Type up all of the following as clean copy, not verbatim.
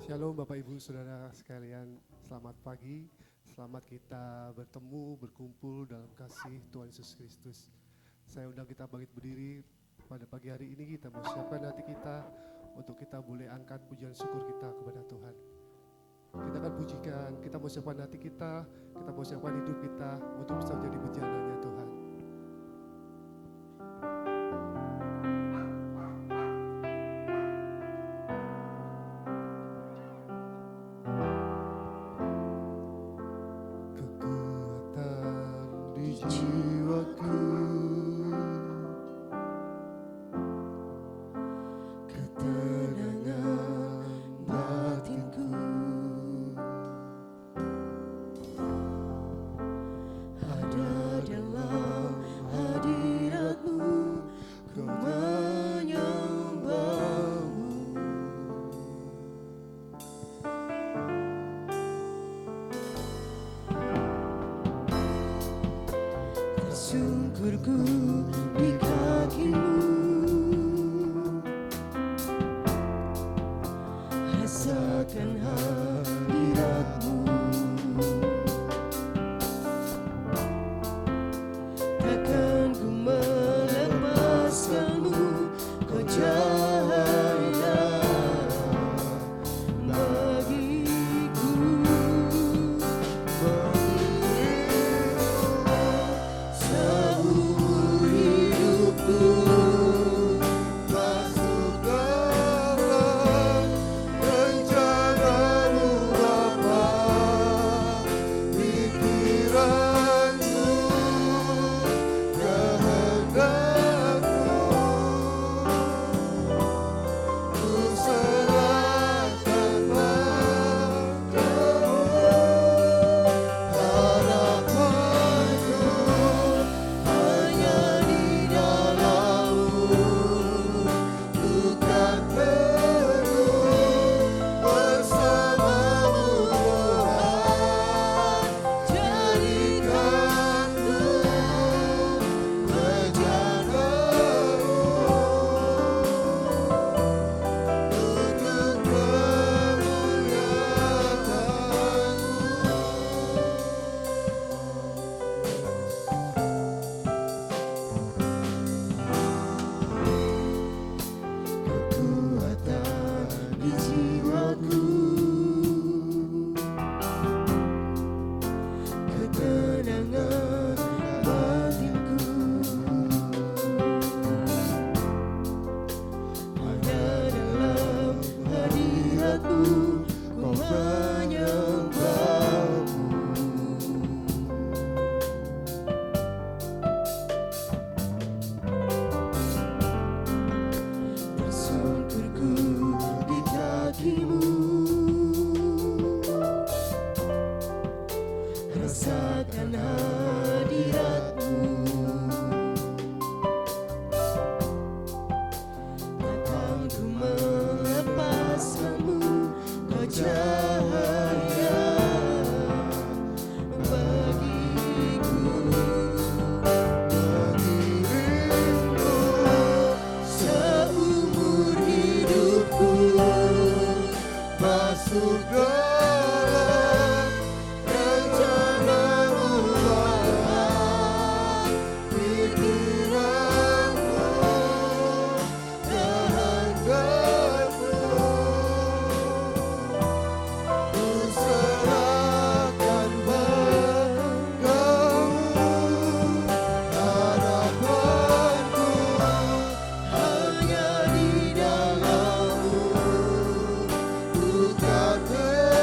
Shalom Bapak Ibu Saudara sekalian, selamat pagi, selamat kita bertemu, berkumpul dalam kasih Tuhan Yesus Kristus. Saya undang kita bangkit berdiri pada pagi hari ini, kita mau siapkan hati kita untuk kita boleh angkat pujian syukur kita kepada Tuhan. Kita akan pujikan, kita mau siapkan hati kita mau siapkan hidup kita untuk bisa menjadi bejananya Tuhan. Syukurku di kakimu, rasakan hadiratmu, takkan ku melepaskanmu, kau cahaya bagiku. Seumur hidupku masuk dalam rencanamu Bapa, pikiranmu, kehendakmu, ku serahkan padamu, harapanku hanya di dalam-Mu, ku kan teguh bersama-Mu Tuhan, jadikanku bejana-Mu untuk kekuatan di jiwaku, ketenangan batinku, hanya dalam hadirat-Mu ku menyembah-Mu. Bersungkurku di kakimu, rasakan hadirat-Mu, takkan ku melepaskanmu, kau cahaya bagiku. Mengiringmu seumur hidupku masuk dalam rencana-Mu Bapa, pikiranmu, kehendakmu, ku serahkan padamu, harapanku hanya di dalam-Mu, ku kan teguh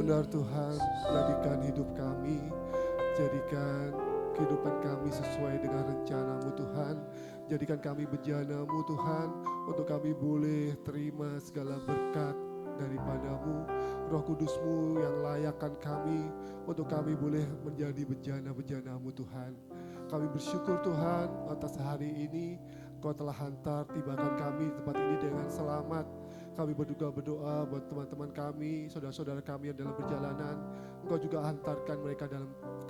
benar Tuhan, jadikan hidup kami, jadikan kehidupan kami sesuai dengan rencana-Mu Tuhan. Jadikan kami bejana-Mu Tuhan, untuk kami boleh terima segala berkat daripada-Mu. Roh Kudus-Mu yang layakkan kami, untuk kami boleh menjadi bejana-bejana-Mu Tuhan. Kami bersyukur Tuhan atas hari ini, Kau telah hantar tibakan kami di tempat ini dengan selamat. Kami berdoa buat teman-teman kami, saudara-saudara kami yang dalam perjalanan. Engkau juga hantarkan mereka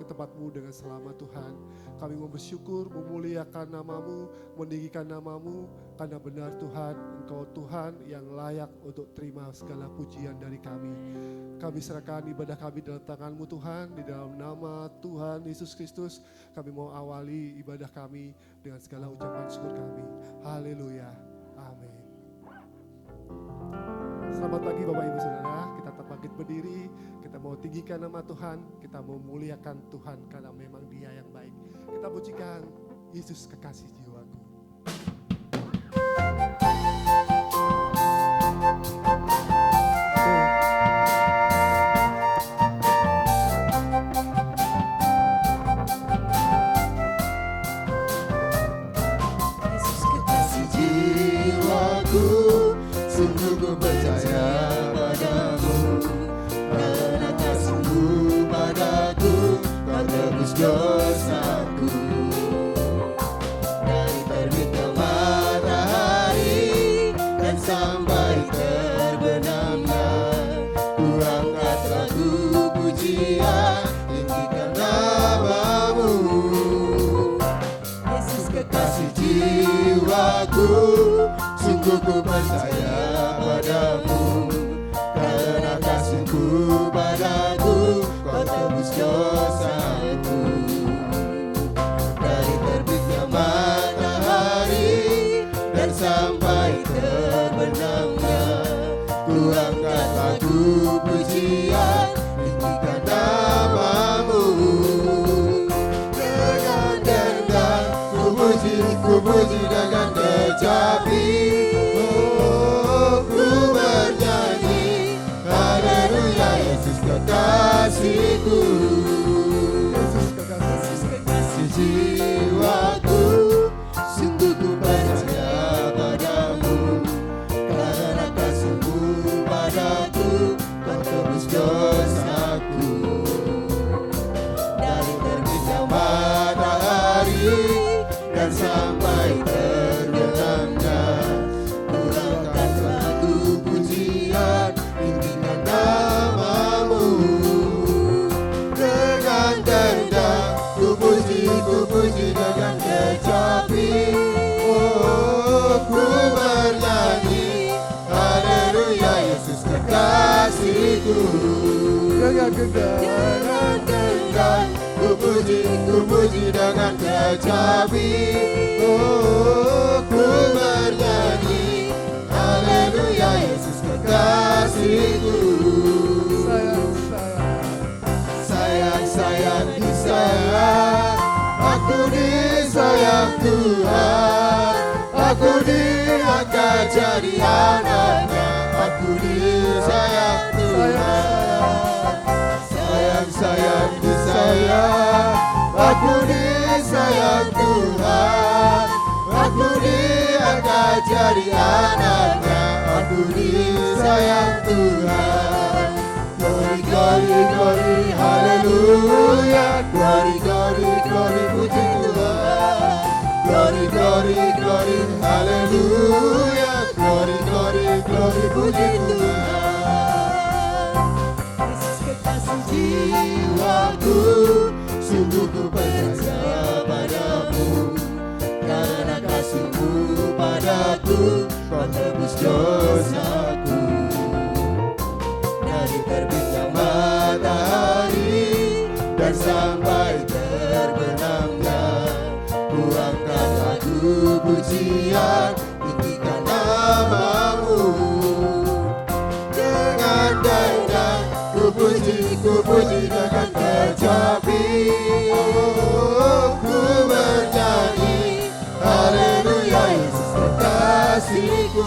ke tempat-Mu dengan selamat Tuhan. Kami mau bersyukur, memuliakan nama-Mu, meninggikan nama-Mu, karena benar Tuhan, Engkau Tuhan yang layak untuk terima segala pujian dari kami. Kami serahkan ibadah kami dalam tangan-Mu Tuhan, di dalam nama Tuhan Yesus Kristus. Kami mau awali ibadah kami dengan segala ucapan syukur kami. Haleluya. Amin. Selamat pagi Bapak Ibu Saudara, kita tetap bangkit berdiri, kita mau tinggikan nama Tuhan, kita mau muliakan Tuhan karena memang Dia yang baik. Kita pujikan Yesus kekasih jiwaku. Yesus kekasih jiwaku, sungguh ku percaya padamu, karena kasih-Mu padaku, Kau tebus dosaku. Dari terbitnya matahari dan sampai terbenamnya, ku angkat lagu pujian, tinggikan nama-Mu. Yesus kekasih jiwaku, sungguh ku percaya padamu, karena kasih-Mu padaku, Kau tebus dosaku. Dari terbitnya matahari dan sampai terbenamnya, ku angkat lagu pujian, tinggikan nama-Mu. Dengan dendam ku puji dengan kecapi. Oh, ku bernyanyi, haleluya, Yesus kekasihku. Yesus kekasih jiwaku, sungguh ku percaya padamu, karena kasih-Mu padaku, Kau tebus dosaku. Dari terbitnya matahari dan sampai terbenamnya, ku angkat lagu pujian, tinggikan nama-Mu. Dengan dendam ku puji dengan kecapi. Oh, ku bernyanyi, haleluya, Yesus kekasihku. Dengan dendam ku puji dengan kecapi. Oh, ku bernyanyi, haleluya, Yesus kekasihku. Sayang disayang, aku disayang Tuhan. Aku diangkat jadi anaknya, aku disayang Tuhan. Sayang disayang, aku disayang Tuhan. Aku diangkat jadi anaknya, aku disayang Tuhan. Glory, glory, glory, haleluya. Glory, glory, glory, puji Tuhan. Glory, glory, glory, haleluya. Glory, glory, glory, puji Tuhan. Yesus kekasih jiwaku, sungguh ku percaya padamu, karena kasih-Mu padaku, Kau tebus dosaku. Dari terbitnya matahari dan sampai terbenamnya, ku angkat lagu pujian, tinggikan nama-Mu. Dengan dendam ku puji dengan kecapi. Oh, ku bernyanyi, haleluya, Yesus kekasihku.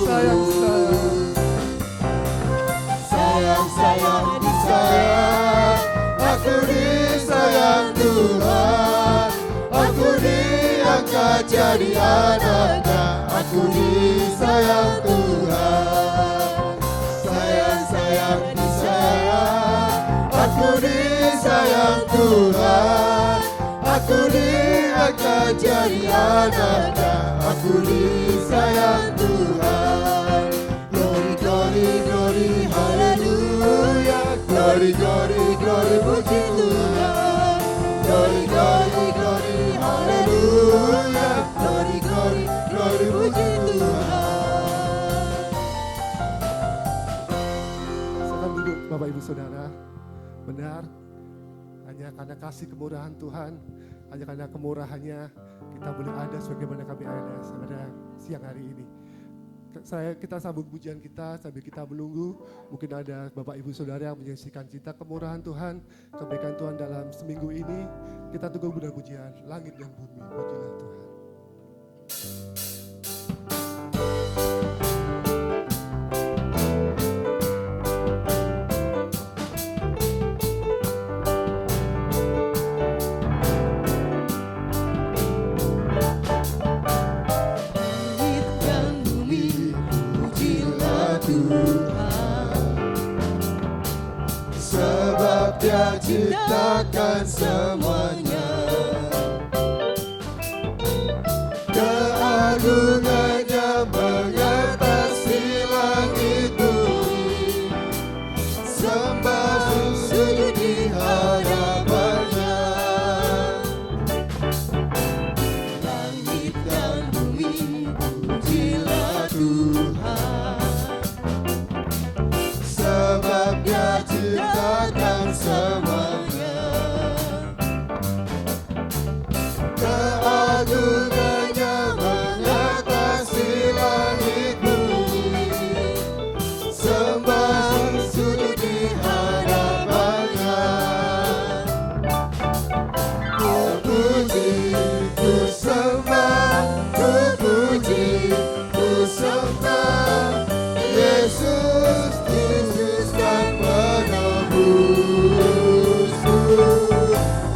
Sayang disayang, disayang, aku disayang Tuhan. Aku diangkat jadi anaknya, aku disayang Tuhan. Sayang, sayang, disayang, aku disayang Tuhan. Aku diangkat jadi anaknya, aku disayang Tuhan. Glory, glory, glory, haleluya. Glory, glory, glory, puji Tuhan. Glory, glory, glory, haleluya. Glory, glory, glory, puji Tuhan. Silakan duduk Bapak Ibu Saudara. Benar, hanya karena kasih kemurahan Tuhan, hanya karena kemurahannya kita boleh ada sebagaimana kami ada pada siang hari ini. Kita sambung pujian kita sambil kita menunggu. Mungkin ada Bapak Ibu Saudara yang menyaksikan kita kemurahan Tuhan, kebaikan Tuhan dalam seminggu ini. Kita tunggu dengan pujian langit dan bumi. Pujilah Tuhan. Dia ciptakan semuanya, keagungannya mengatasi langit bumi. Sembah sujud di hadapannya. Langit dan bumi pujilah Tuhan, sebab Dia ciptakan semuanya. Keagungannya mengatasi langit bumi. Sembah sujud di hadapannya. Ku puji, ku sembah, ku puji, ku sembah Yesus, Yesus dan penebusku.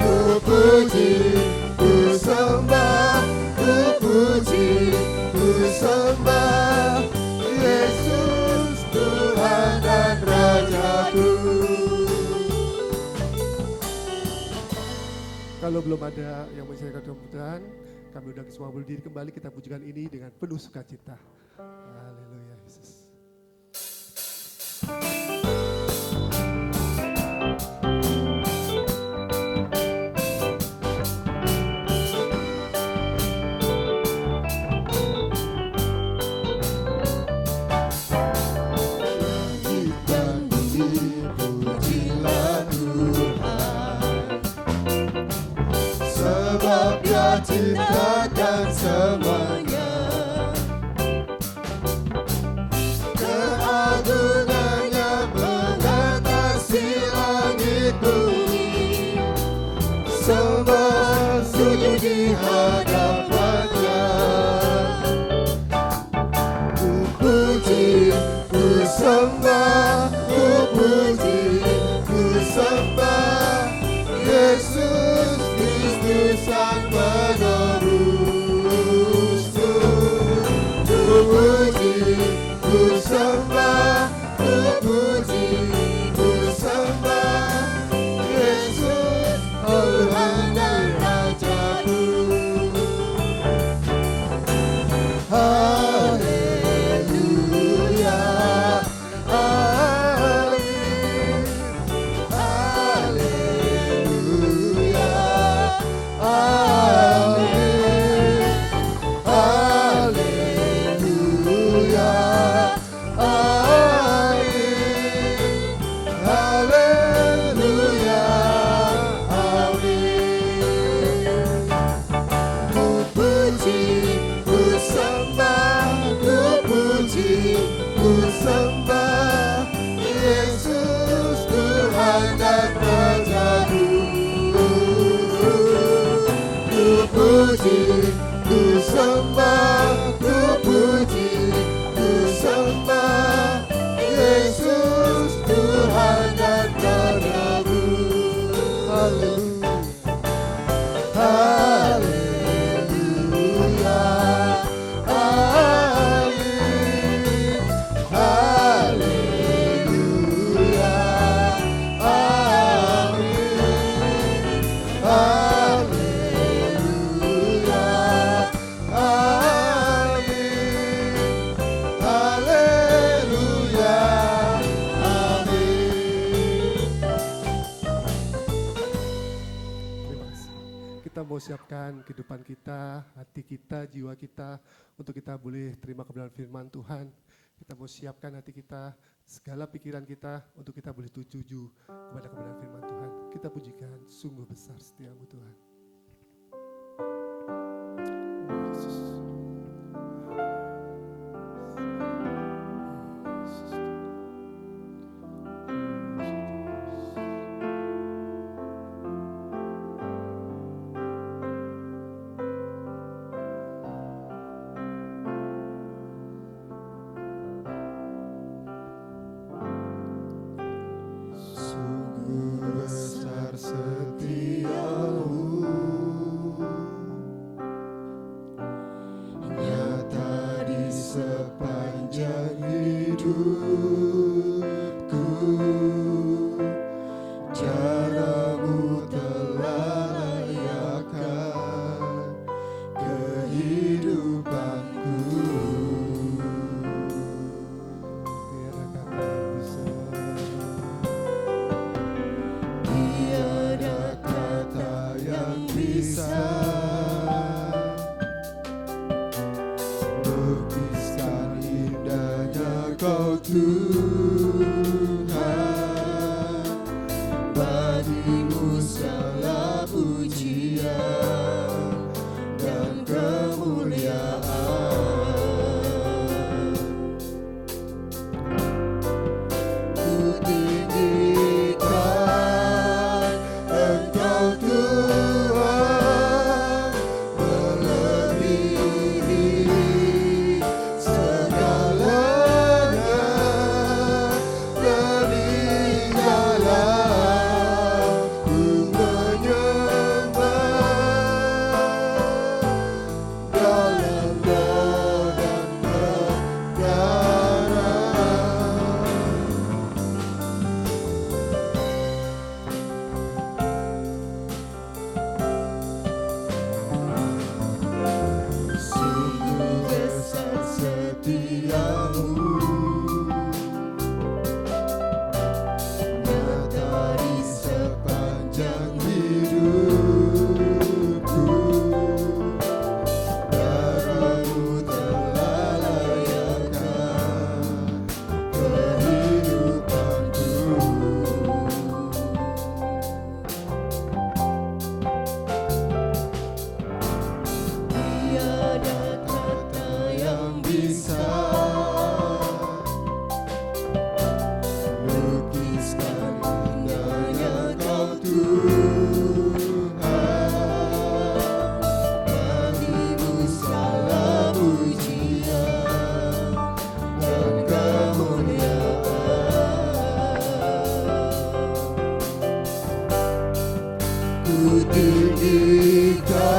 Ku puji, ku sembah, ku puji, ku sembah Yesus, Tuhan dan Rajaku. Kalau belum ada yang menyaksikan Tuhan, kami undang semua berdiri kembali, kita pujikan ini dengan penuh sukacita. Haleluya Yesus. Sebab Dia ciptakan semuanya, mau siapkan kehidupan kita, hati kita, jiwa kita, untuk kita boleh terima kebenaran firman Tuhan. Kita mau siapkan hati kita, segala pikiran kita, untuk kita boleh tuju kepada kebenaran firman Tuhan. Kita pujikan, sungguh besar setiamu Tuhan. Yesus. Ku tinggikan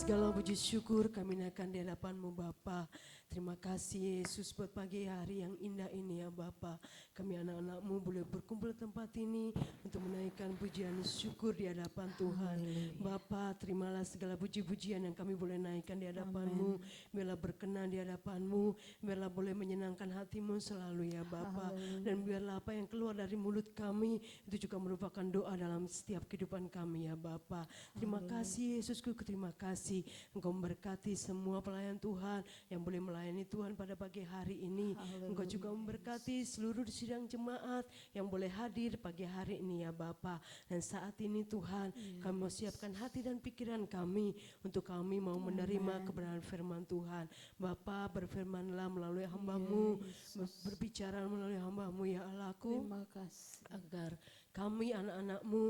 Segala puji syukur kami naikkan di hadapan-Mu Bapa. Terima kasih Yesus buat pagi hari yang indah ini ya Bapa. Kami anak-anak-Mu boleh berkumpul di tempat ini untuk menaikkan pujian syukur di hadapan Tuhan. Bapa, terimalah segala puji-pujian yang kami boleh naikkan di hadapan-Mu. Biarlah berkenan di hadapan-Mu, biarlah boleh menyenangkan hati-Mu selalu ya Bapa. Dan biarlah apa yang keluar dari mulut kami itu juga merupakan doa dalam setiap kehidupan kami ya Bapa. Terima kasih Yesusku, terima kasih Engkau memberkati semua pelayan Tuhan yang boleh melayani Tuhan pada pagi hari ini. Engkau juga memberkati seluruh sidang jemaat yang boleh hadir pagi hari ini ya Bapa. Dan saat ini Tuhan, kami mau siapkan hati dan pikiran kami untuk kami mau menerima kebenaran firman Tuhan. Bapa, berfirmanlah melalui hamba-Mu, berbicara melalui hamba-Mu ya Allahku. Terima kasih. Agar kami anak-anak-Mu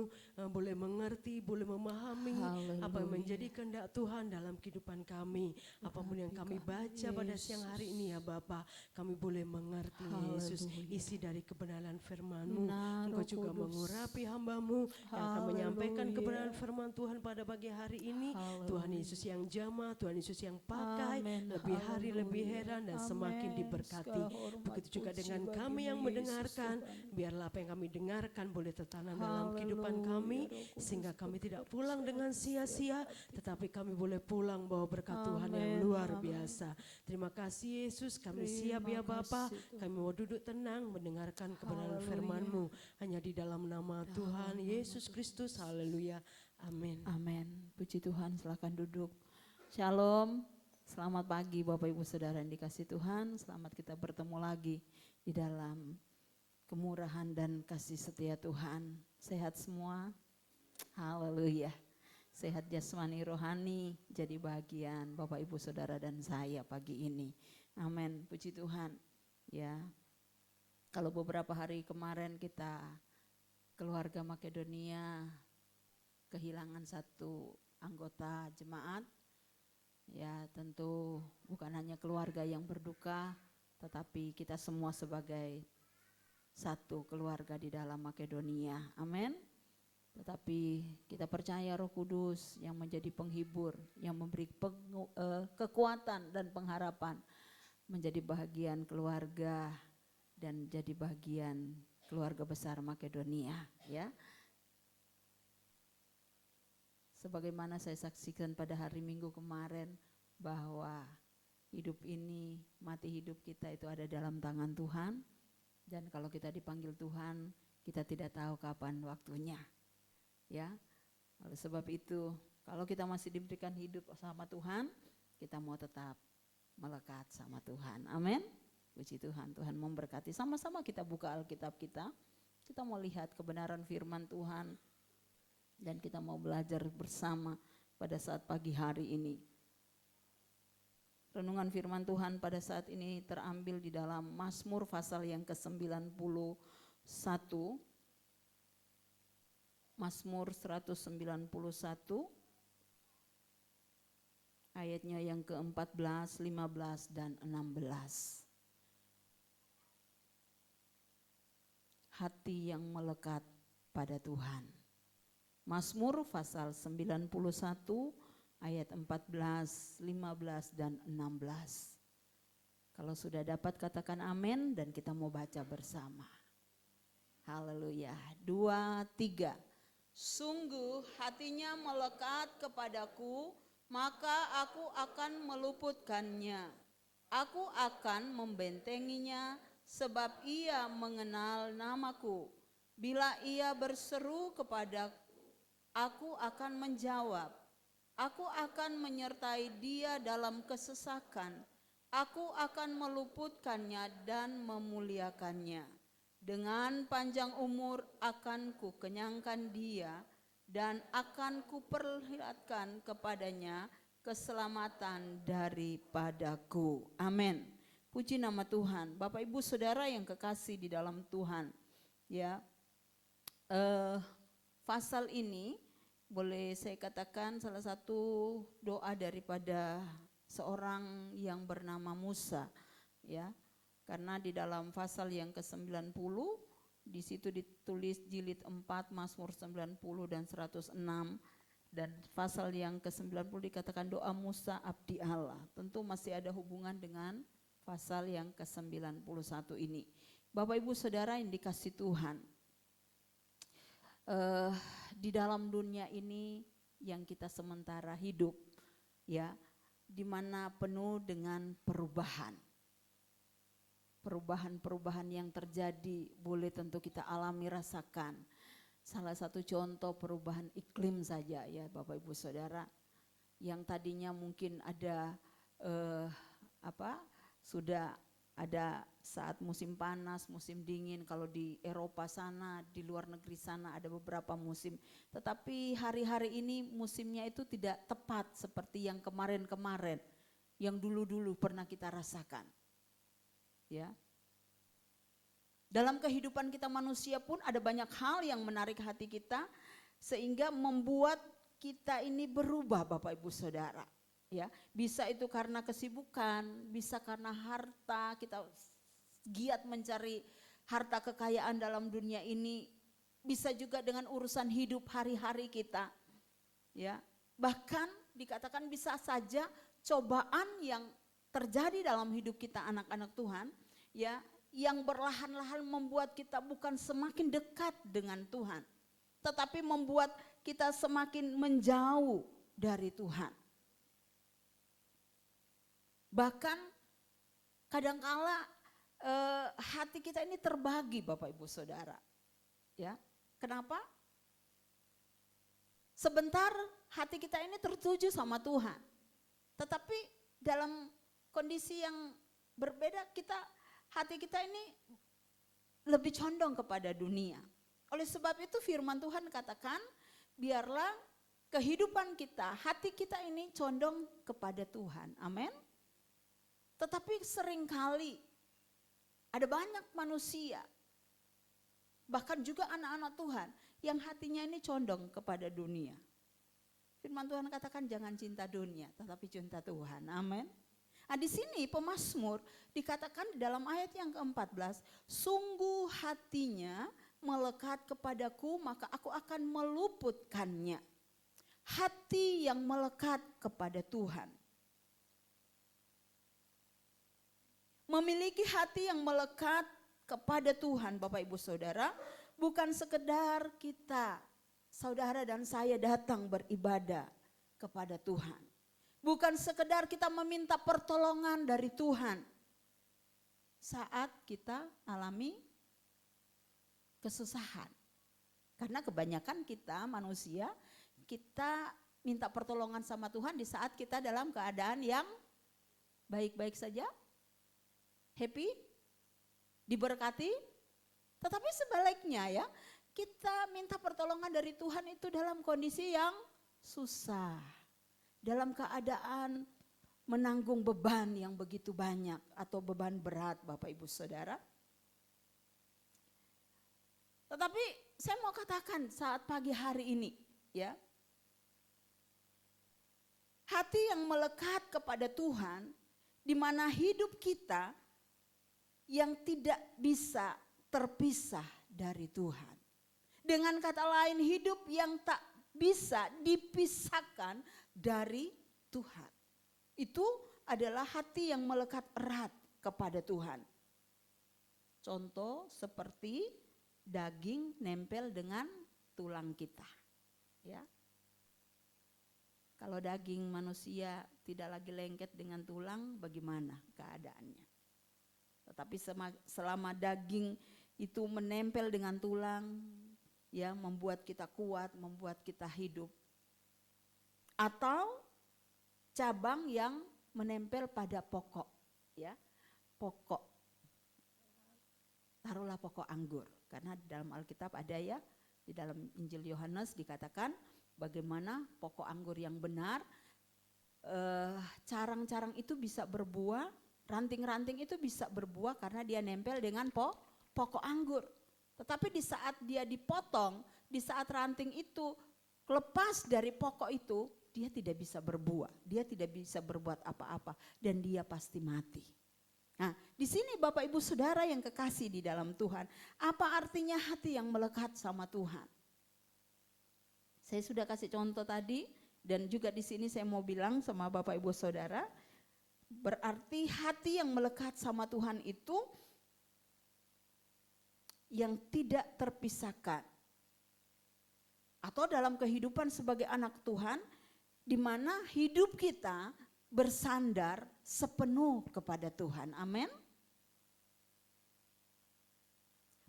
boleh mengerti, boleh memahami apa yang menjadi kehendak Tuhan dalam kehidupan kami. Apapun yang kami baca pada siang hari ini ya Bapa, kami boleh mengerti Yesus isi dari kebenaran firman-Mu. Engkau juga mengurapi hamba-Mu yang akan menyampaikan kebenaran firman Tuhan pada pagi hari ini. Tuhan Yesus yang jamah, Tuhan Yesus yang pakai, lebih hari lebih heran dan semakin diberkati. Begitu juga dengan kami yang mendengarkan, biarlah apa yang kami dengarkan boleh tertanam dalam kehidupan kami, sehingga kami tidak pulang dengan sia-sia, tetapi kami boleh pulang bawa berkat Tuhan yang luar biasa. Terima kasih Yesus, kami siap ya Bapa, kami mau duduk tenang mendengarkan kebenaran firman-Mu, hanya di dalam nama Tuhan Yesus Kristus, haleluya, amin. Amin. Puji Tuhan, silakan duduk. Shalom, selamat pagi Bapak Ibu Saudara yang dikasih Tuhan, selamat kita bertemu lagi di dalam kemurahan dan kasih setia Tuhan. Sehat semua? Haleluya. Sehat jasmani rohani jadi bagian Bapak Ibu Saudara dan saya pagi ini. Amin. Puji Tuhan. Ya. Kalau beberapa hari kemarin kita keluarga Makedonia kehilangan satu anggota jemaat. Ya, tentu bukan hanya keluarga yang berduka, tetapi kita semua sebagai satu keluarga di dalam Makedonia, amin. Tetapi kita percaya Roh Kudus yang menjadi penghibur, yang memberi kekuatan dan pengharapan menjadi bagian keluarga dan jadi bagian keluarga besar Makedonia, ya. Sebagaimana saya saksikan pada hari Minggu kemarin bahwa hidup ini, mati hidup kita itu ada dalam tangan Tuhan. Dan kalau kita dipanggil Tuhan, kita tidak tahu kapan waktunya. Ya. Oleh sebab itu, kalau kita masih diberikan hidup sama Tuhan, kita mau tetap melekat sama Tuhan. Amin. Puji Tuhan, Tuhan memberkati. Sama-sama kita buka Alkitab kita. Kita mau lihat kebenaran firman Tuhan dan kita mau belajar bersama pada saat pagi hari ini. Renungan firman Tuhan pada saat ini terambil di dalam Mazmur pasal yang ke-91, Mazmur 191, ayatnya yang ke-14, 15, dan 16. Hati yang melekat pada Tuhan. Mazmur pasal 91, ayat 14, 15, dan 16. Kalau sudah dapat katakan amin dan kita mau baca bersama. Haleluya. 2, 3. Sungguh hatinya melekat kepadaku, maka aku akan meluputkannya. Aku akan membentenginya sebab ia mengenal namaku. Bila ia berseru kepada aku akan menjawab. Aku akan menyertai dia dalam kesesakan. Aku akan meluputkannya dan memuliakannya. Dengan panjang umur akan kukenyangkan dia dan akan kuperlihatkan kepadanya keselamatan daripadaku. Amin. Puji nama Tuhan. Bapak Ibu Saudara yang kekasih di dalam Tuhan. Ya, pasal ini boleh saya katakan salah satu doa daripada seorang yang bernama Musa, ya. Karena di dalam pasal yang ke-90 di situ ditulis jilid 4 Mazmur 90 dan 106 Dan pasal yang ke-90 dikatakan doa Musa abdi Allah. Tentu masih ada hubungan dengan pasal yang ke-91 ini. Bapak Ibu Saudara yang dikasih Tuhan, di dalam dunia ini yang kita sementara hidup, ya, di mana penuh dengan perubahan. Perubahan-perubahan yang terjadi boleh tentu kita alami, rasakan. Salah satu contoh perubahan iklim saja ya Bapak Ibu Saudara, yang tadinya mungkin ada sudah ada saat musim panas, musim dingin, kalau di Eropa sana, di luar negeri sana ada beberapa musim. Tetapi hari-hari ini musimnya itu tidak tepat seperti yang kemarin-kemarin, yang dulu-dulu pernah kita rasakan. Ya. Dalam kehidupan kita manusia pun ada banyak hal yang menarik hati kita sehingga membuat kita ini berubah Bapak Ibu Saudara. Ya, bisa itu karena kesibukan, bisa karena harta, kita giat mencari harta kekayaan dalam dunia ini, bisa juga dengan urusan hidup hari-hari kita. Ya, bahkan dikatakan bisa saja cobaan yang terjadi dalam hidup kita anak-anak Tuhan, ya, yang berlahan-lahan membuat kita bukan semakin dekat dengan Tuhan, tetapi membuat kita semakin menjauh dari Tuhan. Bahkan kadangkala hati kita ini terbagi Bapak Ibu Saudara. Ya, kenapa? Sebentar hati kita ini tertuju sama Tuhan, tetapi dalam kondisi yang berbeda hati kita ini lebih condong kepada dunia. Oleh sebab itu firman Tuhan katakan, biarlah kehidupan kita, hati kita ini condong kepada Tuhan. Amin. Tetapi seringkali ada banyak manusia, bahkan juga anak-anak Tuhan yang hatinya ini condong kepada dunia. Firman Tuhan katakan jangan cinta dunia, tetapi cinta Tuhan. Amin. Nah, di sini pemazmur dikatakan dalam ayat yang ke-14, sungguh hatinya melekat kepadaku maka aku akan meluputkannya. Hati yang melekat kepada Tuhan. Memiliki hati yang melekat kepada Tuhan Bapak Ibu Saudara, bukan sekedar kita, saudara dan saya datang beribadah kepada Tuhan. Bukan sekedar kita meminta pertolongan dari Tuhan saat kita alami kesusahan. Karena kebanyakan kita manusia, kita minta pertolongan sama Tuhan di saat kita dalam keadaan yang baik-baik saja, happy, diberkati. Tetapi sebaliknya ya, kita minta pertolongan dari Tuhan itu dalam kondisi yang susah. Dalam keadaan menanggung beban yang begitu banyak atau beban berat Bapak Ibu Saudara. Tetapi saya mau katakan saat pagi hari ini ya, hati yang melekat kepada Tuhan, di mana hidup kita yang tidak bisa terpisah dari Tuhan. Dengan kata lain, hidup yang tak bisa dipisahkan dari Tuhan. Itu adalah hati yang melekat erat kepada Tuhan. Contoh seperti daging nempel dengan tulang kita. Ya. Kalau daging manusia tidak lagi lengket dengan tulang, bagaimana keadaannya? Tetapi selama daging itu menempel dengan tulang, ya, membuat kita kuat, membuat kita hidup. Atau cabang yang menempel pada pokok, ya, pokok. Taruhlah pokok anggur, karena di dalam Alkitab ada ya, di dalam Injil Yohanes dikatakan bagaimana pokok anggur yang benar, carang-carang itu bisa berbuah, ranting-ranting itu bisa berbuah karena dia nempel dengan pokok anggur. Tetapi di saat dia dipotong, di saat ranting itu lepas dari pokok itu, dia tidak bisa berbuah, dia tidak bisa berbuat apa-apa, dan dia pasti mati. Nah, di sini Bapak Ibu Saudara yang kekasih di dalam Tuhan, apa artinya hati yang melekat sama Tuhan? Saya sudah kasih contoh tadi, dan juga di sini saya mau bilang sama Bapak Ibu Saudara, berarti hati yang melekat sama Tuhan itu yang tidak terpisahkan. Atau dalam kehidupan sebagai anak Tuhan, di mana hidup kita bersandar sepenuh kepada Tuhan. Amin.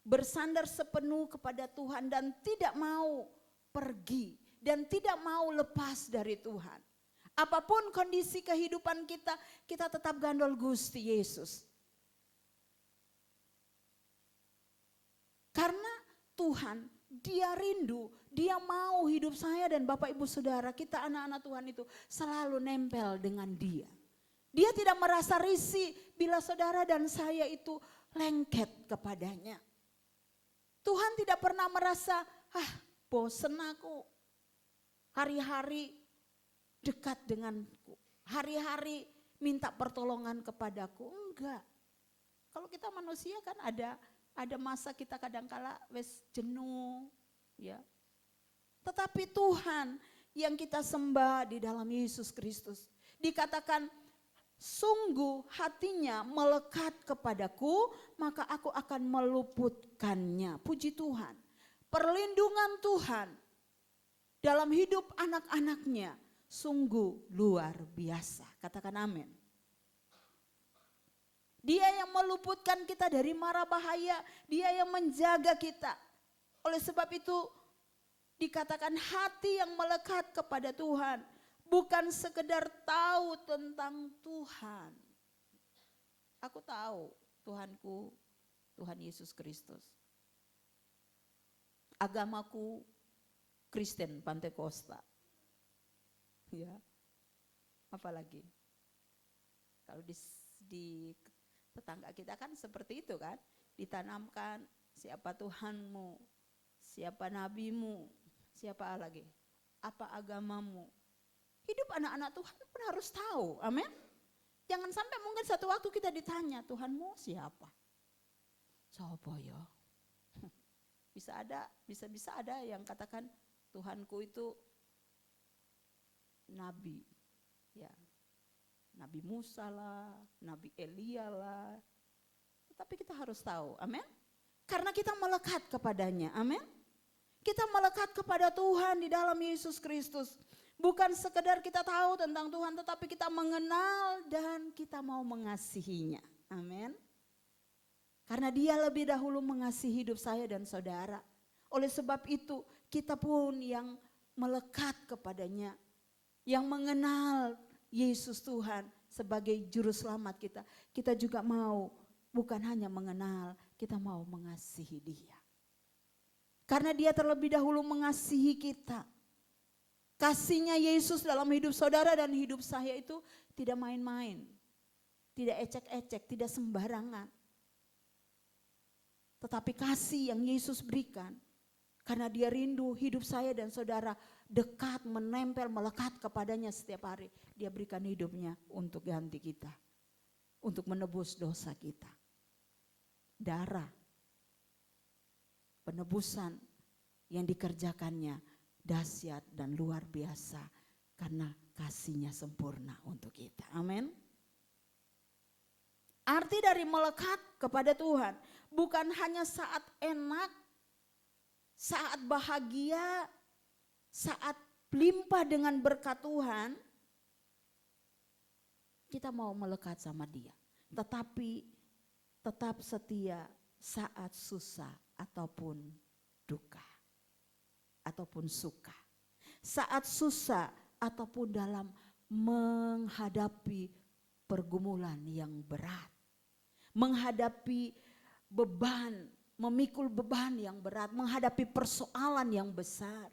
Bersandar sepenuh kepada Tuhan dan tidak mau pergi dan tidak mau lepas dari Tuhan. Apapun kondisi kehidupan kita, kita tetap gandol Gusti Yesus. Karena Tuhan, Dia rindu, Dia mau hidup saya dan Bapak Ibu Saudara, kita anak-anak Tuhan itu selalu nempel dengan Dia. Dia tidak merasa risih bila saudara dan saya itu lengket kepadanya. Tuhan tidak pernah merasa, bosen aku, hari-hari dekat denganku, hari-hari minta pertolongan kepadaku. Enggak. Kalau kita manusia kan ada masa kita kadangkala wes jenuh, ya. Tetapi Tuhan yang kita sembah di dalam Yesus Kristus dikatakan sungguh hatinya melekat kepadaku, maka aku akan meluputkannya. Puji Tuhan. Perlindungan Tuhan dalam hidup anak-anaknya sungguh luar biasa. Katakan amin. Dia yang meluputkan kita dari mara bahaya, Dia yang menjaga kita. Oleh sebab itu dikatakan hati yang melekat kepada Tuhan bukan sekedar tahu tentang Tuhan. Aku tahu Tuhanku, Tuhan Yesus Kristus. Agamaku Kristen Pantekosta. Ya. Apalagi kalau di tetangga kita kan seperti itu kan, ditanamkan siapa Tuhanmu, siapa nabimu, siapa lagi, apa agamamu. Hidup anak-anak Tuhan pun harus tahu, amin. Jangan sampai mungkin satu waktu kita ditanya, Tuhanmu siapa? Siapa ya? Bisa ada yang katakan Tuhanku itu nabi, ya, Nabi Musa lah, Nabi Elia lah. Tetapi kita harus tahu, amin. Karena kita melekat kepadanya, amin. Kita melekat kepada Tuhan di dalam Yesus Kristus. Bukan sekedar kita tahu tentang Tuhan, tetapi kita mengenal dan kita mau mengasihinya. Amin. Karena Dia lebih dahulu mengasihi hidup saya dan saudara. Oleh sebab itu kita pun yang melekat kepadanya, yang mengenal Yesus Tuhan sebagai juru selamat kita. Kita juga mau bukan hanya mengenal, kita mau mengasihi Dia. Karena Dia terlebih dahulu mengasihi kita. Kasihnya Yesus dalam hidup saudara dan hidup saya itu tidak main-main. Tidak ecek-ecek, tidak sembarangan. Tetapi kasih yang Yesus berikan, karena Dia rindu hidup saya dan saudara dekat, menempel, melekat kepadanya setiap hari. Dia berikan hidupnya untuk ganti kita, untuk menebus dosa kita. Darah, penebusan yang dikerjakannya dahsyat dan luar biasa karena kasihnya sempurna untuk kita. Amin. Arti dari melekat kepada Tuhan bukan hanya saat enak, saat bahagia, saat limpah dengan berkat Tuhan, kita mau melekat sama Dia. Tetapi tetap setia saat susah ataupun duka. Ataupun suka. Saat susah ataupun dalam menghadapi pergumulan yang berat. Menghadapi beban, memikul beban yang berat, menghadapi persoalan yang besar.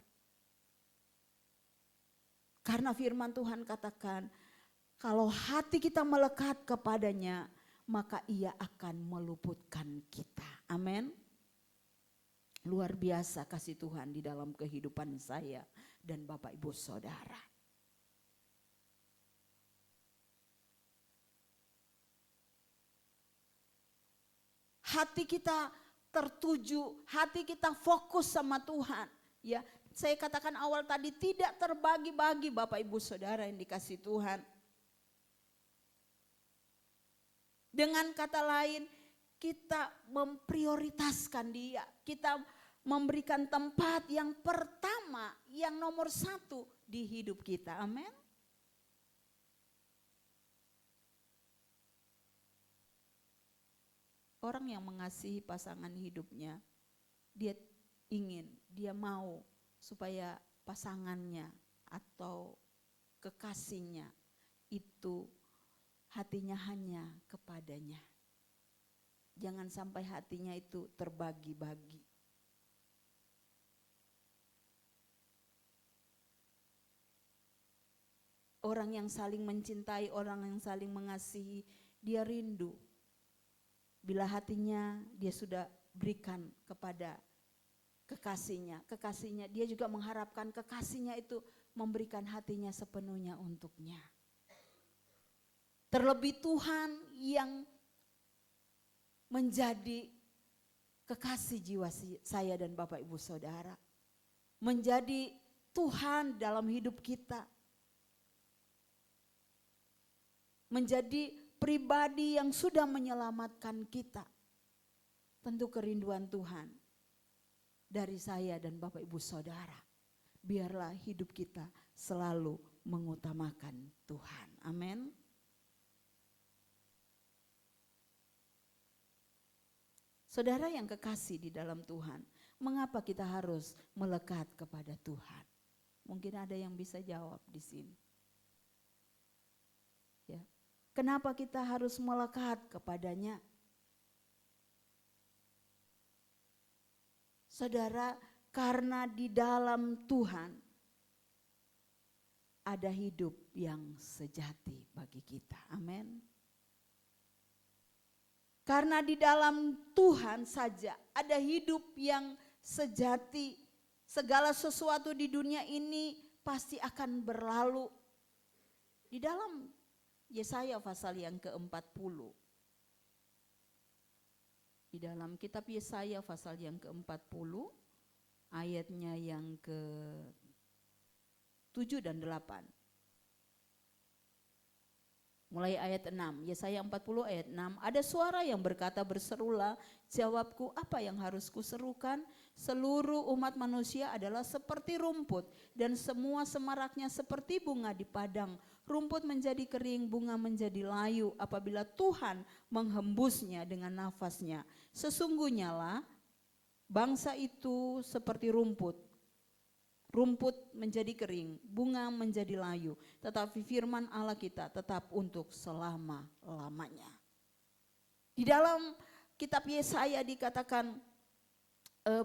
Karena firman Tuhan katakan, kalau hati kita melekat kepadanya, maka Ia akan meluputkan kita. Amin. Luar biasa kasih Tuhan di dalam kehidupan saya dan Bapak Ibu Saudara. Hati kita tertuju, hati kita fokus sama Tuhan. Ya, saya katakan awal tadi tidak terbagi-bagi Bapak Ibu Saudara yang dikasihi Tuhan. Dengan kata lain, kita memprioritaskan dia. Kita memberikan tempat yang pertama, yang nomor satu di hidup kita. Amin. Orang yang mengasihi pasangan hidupnya, dia ingin, dia mau supaya pasangannya atau kekasihnya itu hatinya hanya kepadanya. Jangan sampai hatinya itu terbagi-bagi. Orang yang saling mencintai, orang yang saling mengasihi, dia rindu. Bila hatinya dia sudah berikan kepada kekasihnya dia juga mengharapkan kekasihnya itu memberikan hatinya sepenuhnya untuknya. Terlebih Tuhan yang menjadi kekasih jiwa saya dan Bapak Ibu Saudara. Menjadi Tuhan dalam hidup kita. Menjadi pribadi yang sudah menyelamatkan kita. Tentu kerinduan Tuhan dari saya dan Bapak Ibu Saudara. Biarlah hidup kita selalu mengutamakan Tuhan. Amin. Saudara yang kekasih di dalam Tuhan, mengapa kita harus melekat kepada Tuhan? Mungkin ada yang bisa jawab di sini. Ya. Kenapa kita harus melekat kepadanya? Saudara, karena di dalam Tuhan ada hidup yang sejati bagi kita. Amin. Karena di dalam Tuhan saja ada hidup yang sejati. Segala sesuatu di dunia ini pasti akan berlalu. Di dalam Yesaya pasal yang ke-40. Di dalam kitab Yesaya pasal yang ke-40, ayatnya yang ke-7 dan 8. Mulai ayat 6, Yesaya 40 ayat 6, ada suara yang berkata berserulah, jawabku apa yang harus kuserukan? Seluruh umat manusia adalah seperti rumput dan semua semaraknya seperti bunga di padang. Rumput menjadi kering, bunga menjadi layu apabila Tuhan menghembusnya dengan nafasnya. Sesungguhnya lah bangsa itu seperti rumput. Rumput menjadi kering, bunga menjadi layu, tetapi firman Allah kita tetap untuk selama-lamanya. Di dalam kitab Yesaya dikatakan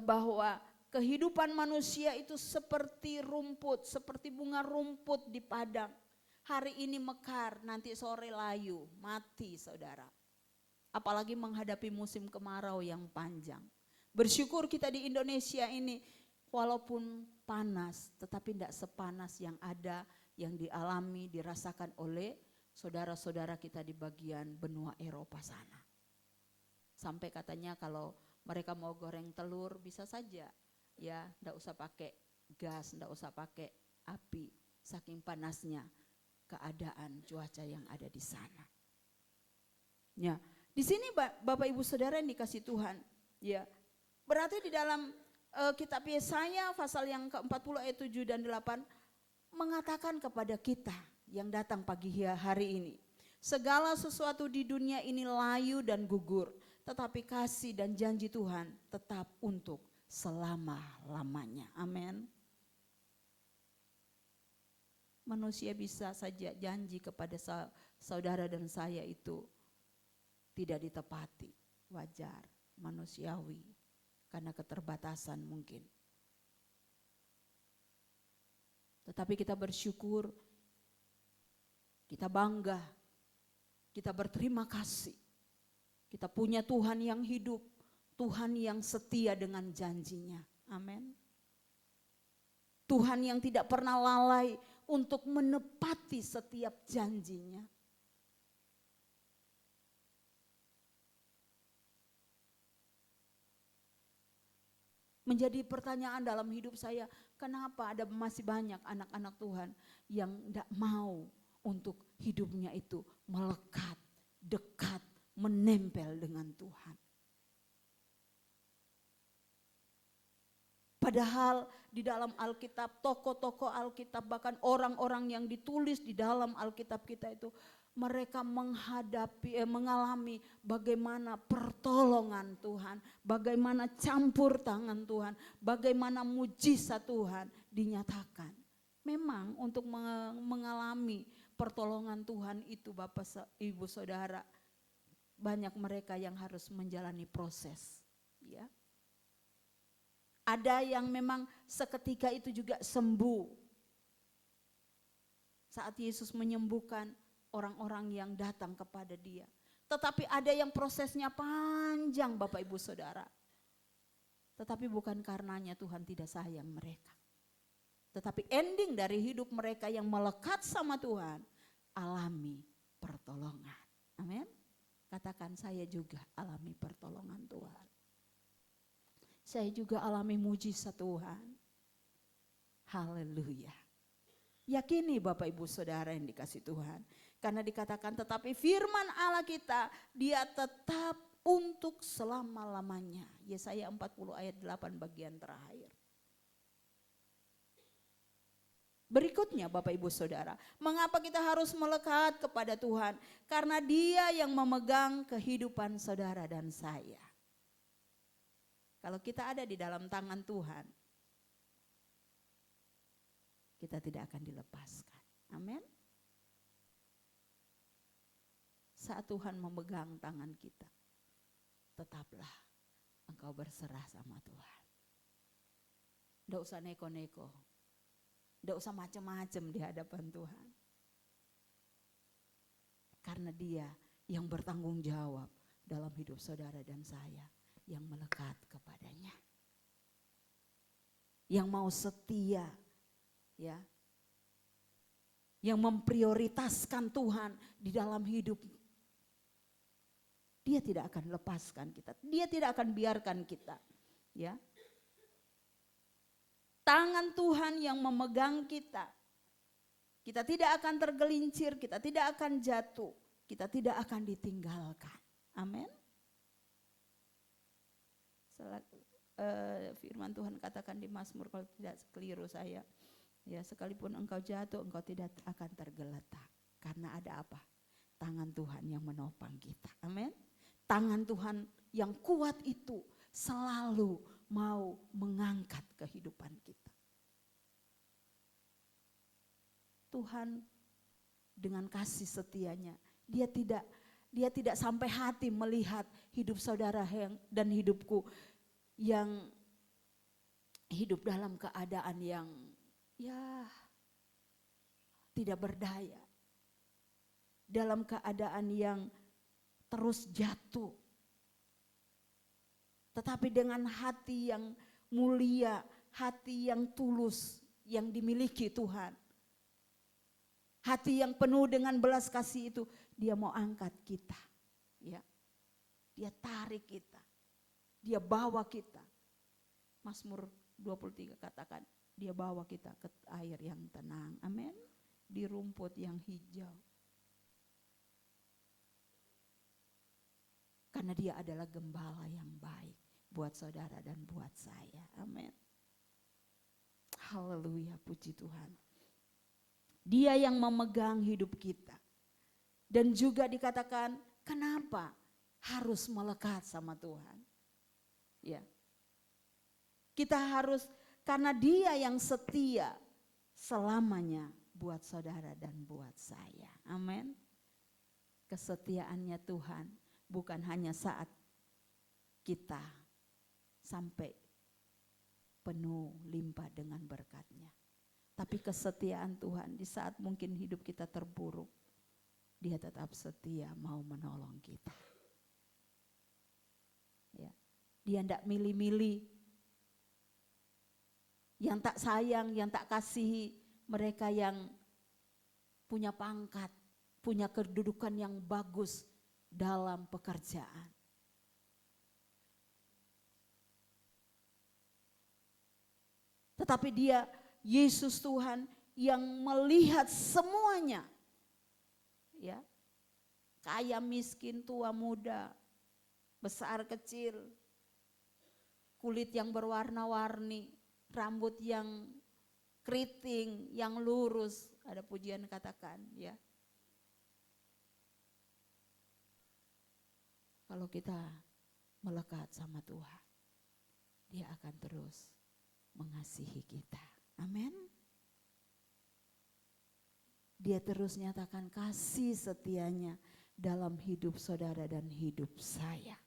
bahwa kehidupan manusia itu seperti rumput, seperti bunga rumput di padang. Hari ini mekar, nanti sore layu, mati saudara. Apalagi menghadapi musim kemarau yang panjang. Bersyukur kita di Indonesia ini walaupun panas, tetapi tidak sepanas yang ada, yang dialami, dirasakan oleh saudara-saudara kita di bagian benua Eropa sana. Sampai katanya kalau mereka mau goreng telur bisa saja, ya tidak usah pakai gas, tidak usah pakai api, saking panasnya keadaan cuaca yang ada di sana. Ya, di sini Bapak Ibu Saudara yang dikasih Tuhan, ya berarti di dalam kitab Yesaya pasal yang ke-40 ayat 7 dan 8 mengatakan kepada kita yang datang pagi hari ini. Segala sesuatu di dunia ini layu dan gugur, tetapi kasih dan janji Tuhan tetap untuk selama-lamanya. Amin. Manusia bisa saja janji kepada saudara dan saya itu tidak ditepati, wajar, manusiawi. Karena keterbatasan mungkin. Tetapi kita bersyukur, kita bangga, kita berterima kasih. Kita punya Tuhan yang hidup, Tuhan yang setia dengan janjinya. Amin. Tuhan yang tidak pernah lalai untuk menepati setiap janjinya. Menjadi pertanyaan dalam hidup saya, kenapa ada masih banyak anak-anak Tuhan yang tidak mau untuk hidupnya itu melekat, dekat, menempel dengan Tuhan. Padahal di dalam Alkitab, tokoh-tokoh Alkitab, bahkan orang-orang yang ditulis di dalam Alkitab kita itu, mereka mengalami bagaimana pertolongan Tuhan, bagaimana campur tangan Tuhan, bagaimana mujizat Tuhan dinyatakan. Memang untuk mengalami pertolongan Tuhan itu Bapak Ibu Saudara, banyak mereka yang harus menjalani proses, ya. Ada yang memang seketika itu juga sembuh. Saat Yesus menyembuhkan orang-orang yang datang kepada dia. Tetapi ada yang prosesnya panjang Bapak Ibu Saudara. Tetapi bukan karenanya Tuhan tidak sayang mereka. Tetapi ending dari hidup mereka yang melekat sama Tuhan, alami pertolongan. Amin. Katakan, saya juga alami pertolongan Tuhan. Saya juga alami mujizat Tuhan. Haleluya. Yakini Bapak Ibu Saudara yang dikasih Tuhan. Karena dikatakan tetapi firman Allah kita, dia tetap untuk selama-lamanya. Yesaya 40 ayat 8 bagian terakhir. Berikutnya Bapak Ibu Saudara, mengapa kita harus melekat kepada Tuhan? Karena dia yang memegang kehidupan saudara dan saya. Kalau kita ada di dalam tangan Tuhan, kita tidak akan dilepaskan. Amin. Saat Tuhan memegang tangan kita, tetaplah engkau berserah sama Tuhan. Tidak usah neko-neko, tidak usah macam-macam di hadapan Tuhan. Karena dia yang bertanggung jawab dalam hidup saudara dan saya, yang melekat kepadanya, yang mau setia, ya, yang memprioritaskan Tuhan di dalam hidup. Dia tidak akan lepaskan kita, dia tidak akan biarkan kita, ya. Tangan Tuhan yang memegang kita. Kita tidak akan tergelincir, kita tidak akan jatuh, kita tidak akan ditinggalkan. Amin. Firman Tuhan katakan di Mazmur, kalau tidak keliru saya, ya, sekalipun engkau jatuh, engkau tidak akan tergeletak. Karena ada apa? Tangan Tuhan yang menopang kita. Amin. Tangan Tuhan yang kuat itu selalu mau mengangkat kehidupan kita. Tuhan dengan kasih setianya, dia tidak sampai hati melihat hidup saudara dan hidupku yang hidup dalam keadaan yang, ya, tidak berdaya. Dalam keadaan yang terus jatuh. Tetapi dengan hati yang mulia, hati yang tulus yang dimiliki Tuhan. Hati yang penuh dengan belas kasih itu, dia mau angkat kita. Ya. Dia tarik kita. Dia bawa kita. Mazmur 23 katakan, dia bawa kita ke air yang tenang. Amin. Di rumput yang hijau. Karena dia adalah gembala yang baik buat saudara dan buat saya. Amin. Haleluya, puji Tuhan. Dia yang memegang hidup kita. Dan juga dikatakan, kenapa harus melekat sama Tuhan? Ya. Kita harus, karena dia yang setia selamanya buat saudara dan buat saya. Amin. Kesetiaannya Tuhan bukan hanya saat kita sampai penuh limpah dengan berkat-Nya. Tapi kesetiaan Tuhan di saat mungkin hidup kita terpuruk, dia tetap setia mau menolong kita. Ya. Dia tidak milih-milih, yang tak sayang, yang tak kasihi mereka yang punya pangkat, punya kedudukan yang bagus dalam pekerjaan. Tetapi dia, Yesus Tuhan yang melihat semuanya. Ya. Kaya, miskin, tua, muda, besar, kecil, kulit yang berwarna-warni, rambut yang keriting, yang lurus, ada pujian katakan ya. Kalau kita melekat sama Tuhan, Dia akan terus mengasihi kita. Amin. Dia terus nyatakan kasih setianya dalam hidup saudara dan hidup saya.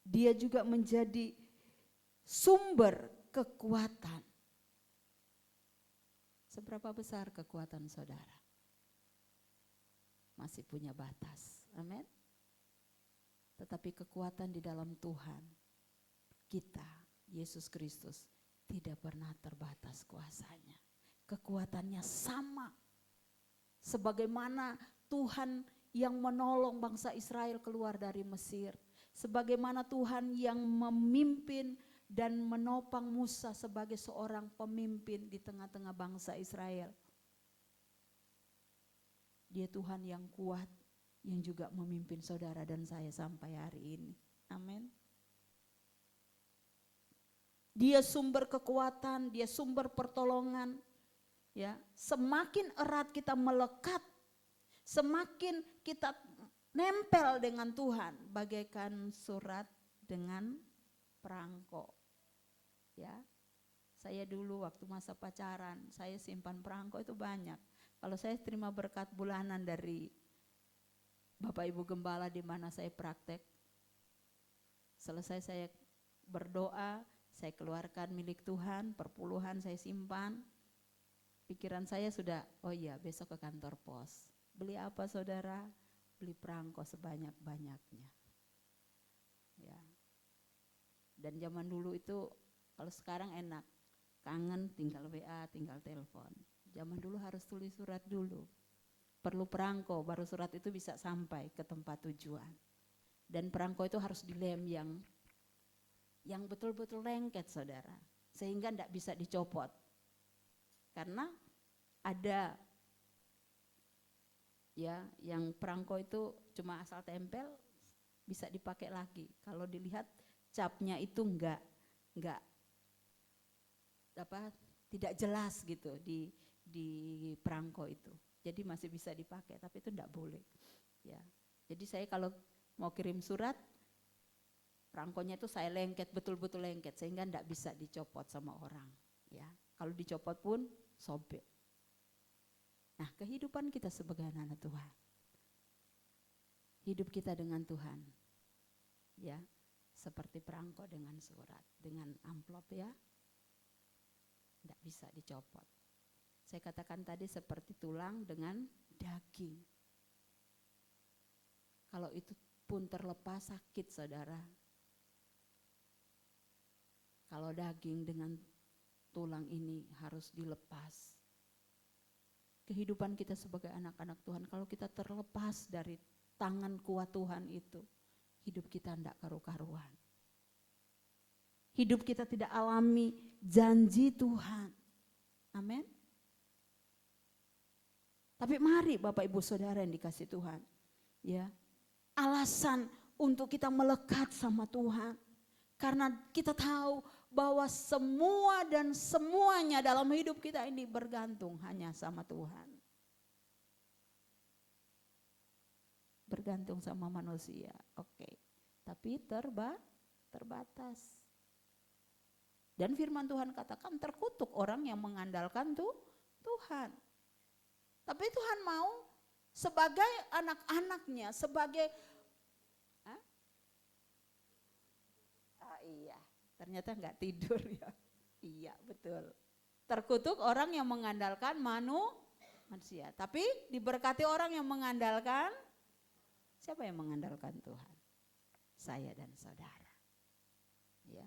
Dia juga menjadi sumber kekuatan. Seberapa besar kekuatan saudara? Masih punya batas. Amin. Tetapi kekuatan di dalam Tuhan kita, Yesus Kristus, tidak pernah terbatas kuasanya. Kekuatannya sama. Sebagaimana Tuhan yang menolong bangsa Israel keluar dari Mesir. Sebagaimana Tuhan yang memimpin dan menopang Musa sebagai seorang pemimpin di tengah-tengah bangsa Israel. Dia Tuhan yang kuat, yang juga memimpin saudara dan saya sampai hari ini. Amin. Dia sumber kekuatan, dia sumber pertolongan. Ya, semakin erat kita melekat, semakin kita nempel dengan Tuhan, bagaikan surat dengan perangko. Ya, saya dulu waktu masa pacaran, saya simpan perangko itu banyak. Kalau saya terima berkat bulanan dari Bapak Ibu Gembala di mana saya praktek, selesai saya berdoa, saya keluarkan milik Tuhan, perpuluhan saya simpan. Pikiran saya sudah, oh iya besok ke kantor pos. Beli apa saudara? Beli perangko sebanyak-banyaknya. Ya. Dan zaman dulu itu, kalau sekarang enak, kangen tinggal WA, tinggal telepon. Zaman dulu harus tulis surat dulu. Perlu perangko, baru surat itu bisa sampai ke tempat tujuan. Dan perangko itu harus dilem yang betul-betul lengket saudara. Sehingga tidak bisa dicopot. Karena ada ya yang perangko itu cuma asal tempel bisa dipakai lagi. Kalau dilihat capnya itu enggak tidak jelas gitu di perangko itu. Jadi masih bisa dipakai, tapi itu enggak boleh. Ya. Jadi saya kalau mau kirim surat, perangkonya itu saya lengket, betul-betul lengket sehingga enggak bisa dicopot sama orang. Ya. Kalau dicopot pun sobek. Nah, kehidupan kita sebagai anak Tuhan. Hidup kita dengan Tuhan. Ya, seperti perangko dengan surat, dengan amplop ya. Tidak bisa dicopot. Saya katakan tadi seperti tulang dengan daging. Kalau itu pun terlepas sakit saudara. Kalau daging dengan tulang ini harus dilepas. Kehidupan kita sebagai anak-anak Tuhan, kalau kita terlepas dari tangan kuat Tuhan itu, hidup kita tidak karu-karuan. Hidup kita tidak alami janji Tuhan. Amin. Tapi mari Bapak Ibu Saudara yang dikasih Tuhan, ya, alasan untuk kita melekat sama Tuhan, karena kita tahu bahwa semua dan semuanya dalam hidup kita ini bergantung hanya sama Tuhan. Bergantung sama manusia, oke. Tapi terbatas. Dan firman Tuhan katakan terkutuk orang yang mengandalkan Tuhan. Tapi Tuhan mau sebagai anak-anaknya, sebagai iya. Ternyata enggak tidur ya. Iya betul. Terkutuk orang yang mengandalkan manusia. Tapi diberkati orang yang mengandalkan, siapa yang mengandalkan Tuhan? Saya dan saudara. Ya.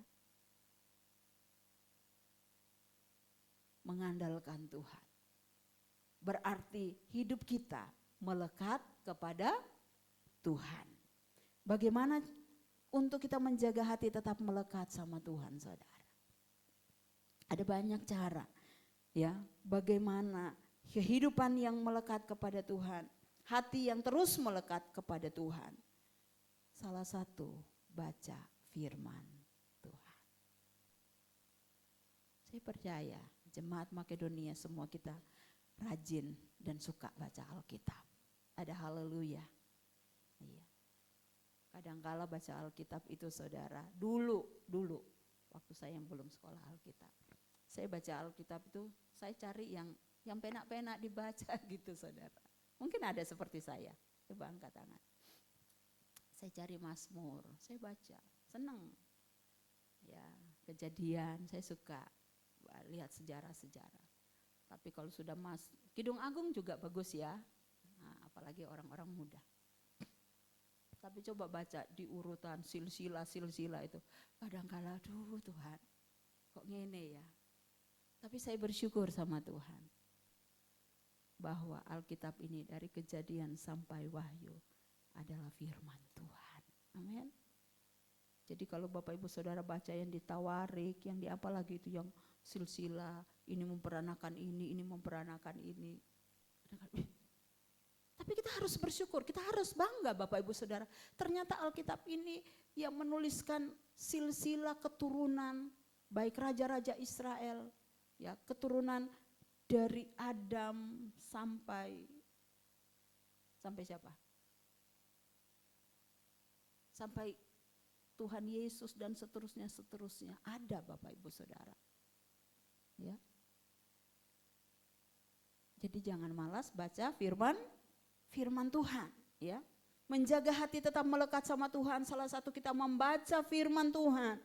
Mengandalkan Tuhan. Berarti hidup kita melekat kepada Tuhan. Bagaimana untuk kita menjaga hati tetap melekat sama Tuhan, saudara? Ada banyak cara, ya. Bagaimana kehidupan yang melekat kepada Tuhan, hati yang terus melekat kepada Tuhan. Salah satu, baca firman Tuhan. Saya percaya jemaat Makedonia semua kita rajin dan suka baca Alkitab. Ada haleluya. Iya. Kadangkala baca Alkitab itu, saudara, dulu waktu saya yang belum sekolah Alkitab, saya baca Alkitab itu saya cari yang penak-penak dibaca gitu, saudara. Mungkin ada seperti saya. Coba angkat tangan. Saya cari Mazmur, saya baca, senang. Ya, Kejadian, saya suka lihat sejarah-sejarah. Tapi kalau sudah Kidung Agung juga bagus ya. Nah, apalagi orang-orang muda. Tapi coba baca di urutan silsilah itu. Kadang-kala aduh Tuhan, kok ngene ya. Tapi saya bersyukur sama Tuhan bahwa Alkitab ini dari Kejadian sampai Wahyu adalah firman Tuhan. Amin. Jadi kalau Bapak Ibu Saudara baca yang di Tawarik, yang di apa lagi itu yang silsilah, ini memperanakan ini memperanakan ini. Tapi kita harus bersyukur, kita harus bangga Bapak Ibu Saudara. Ternyata Alkitab ini yang menuliskan silsilah keturunan baik raja-raja Israel, ya, keturunan dari Adam sampai siapa? Sampai Tuhan Yesus dan seterusnya ada Bapak Ibu Saudara. Ya. Jadi jangan malas baca firman Tuhan, ya. Menjaga hati tetap melekat sama Tuhan, salah satu kita membaca firman Tuhan.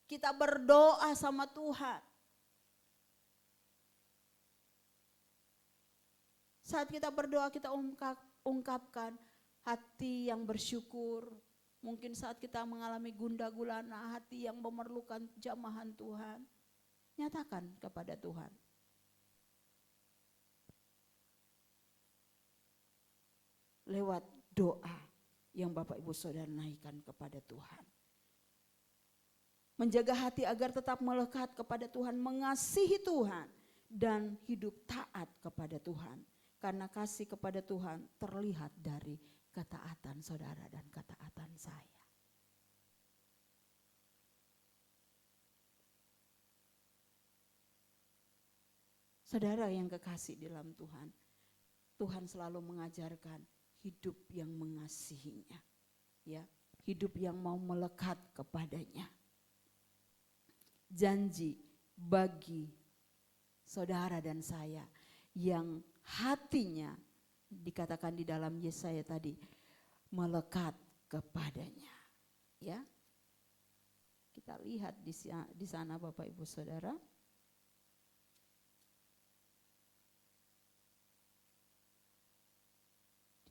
Kita berdoa sama Tuhan. Saat kita berdoa kita ungkapkan hati yang bersyukur. Mungkin saat kita mengalami gundah gulana, hati yang memerlukan jamahan Tuhan, nyatakan kepada Tuhan. Lewat doa yang Bapak Ibu Saudara naikkan kepada Tuhan. Menjaga hati agar tetap melekat kepada Tuhan, mengasihi Tuhan dan hidup taat kepada Tuhan. Karena kasih kepada Tuhan terlihat dari ketaatan saudara dan ketaatan saya. Saudara yang kekasih di dalam Tuhan, Tuhan selalu mengajarkan hidup yang mengasihinya, ya, hidup yang mau melekat kepadanya. Janji bagi saudara dan saya yang hatinya dikatakan di dalam Yesaya tadi melekat kepadanya, ya. Kita lihat di sana Bapak Ibu Saudara.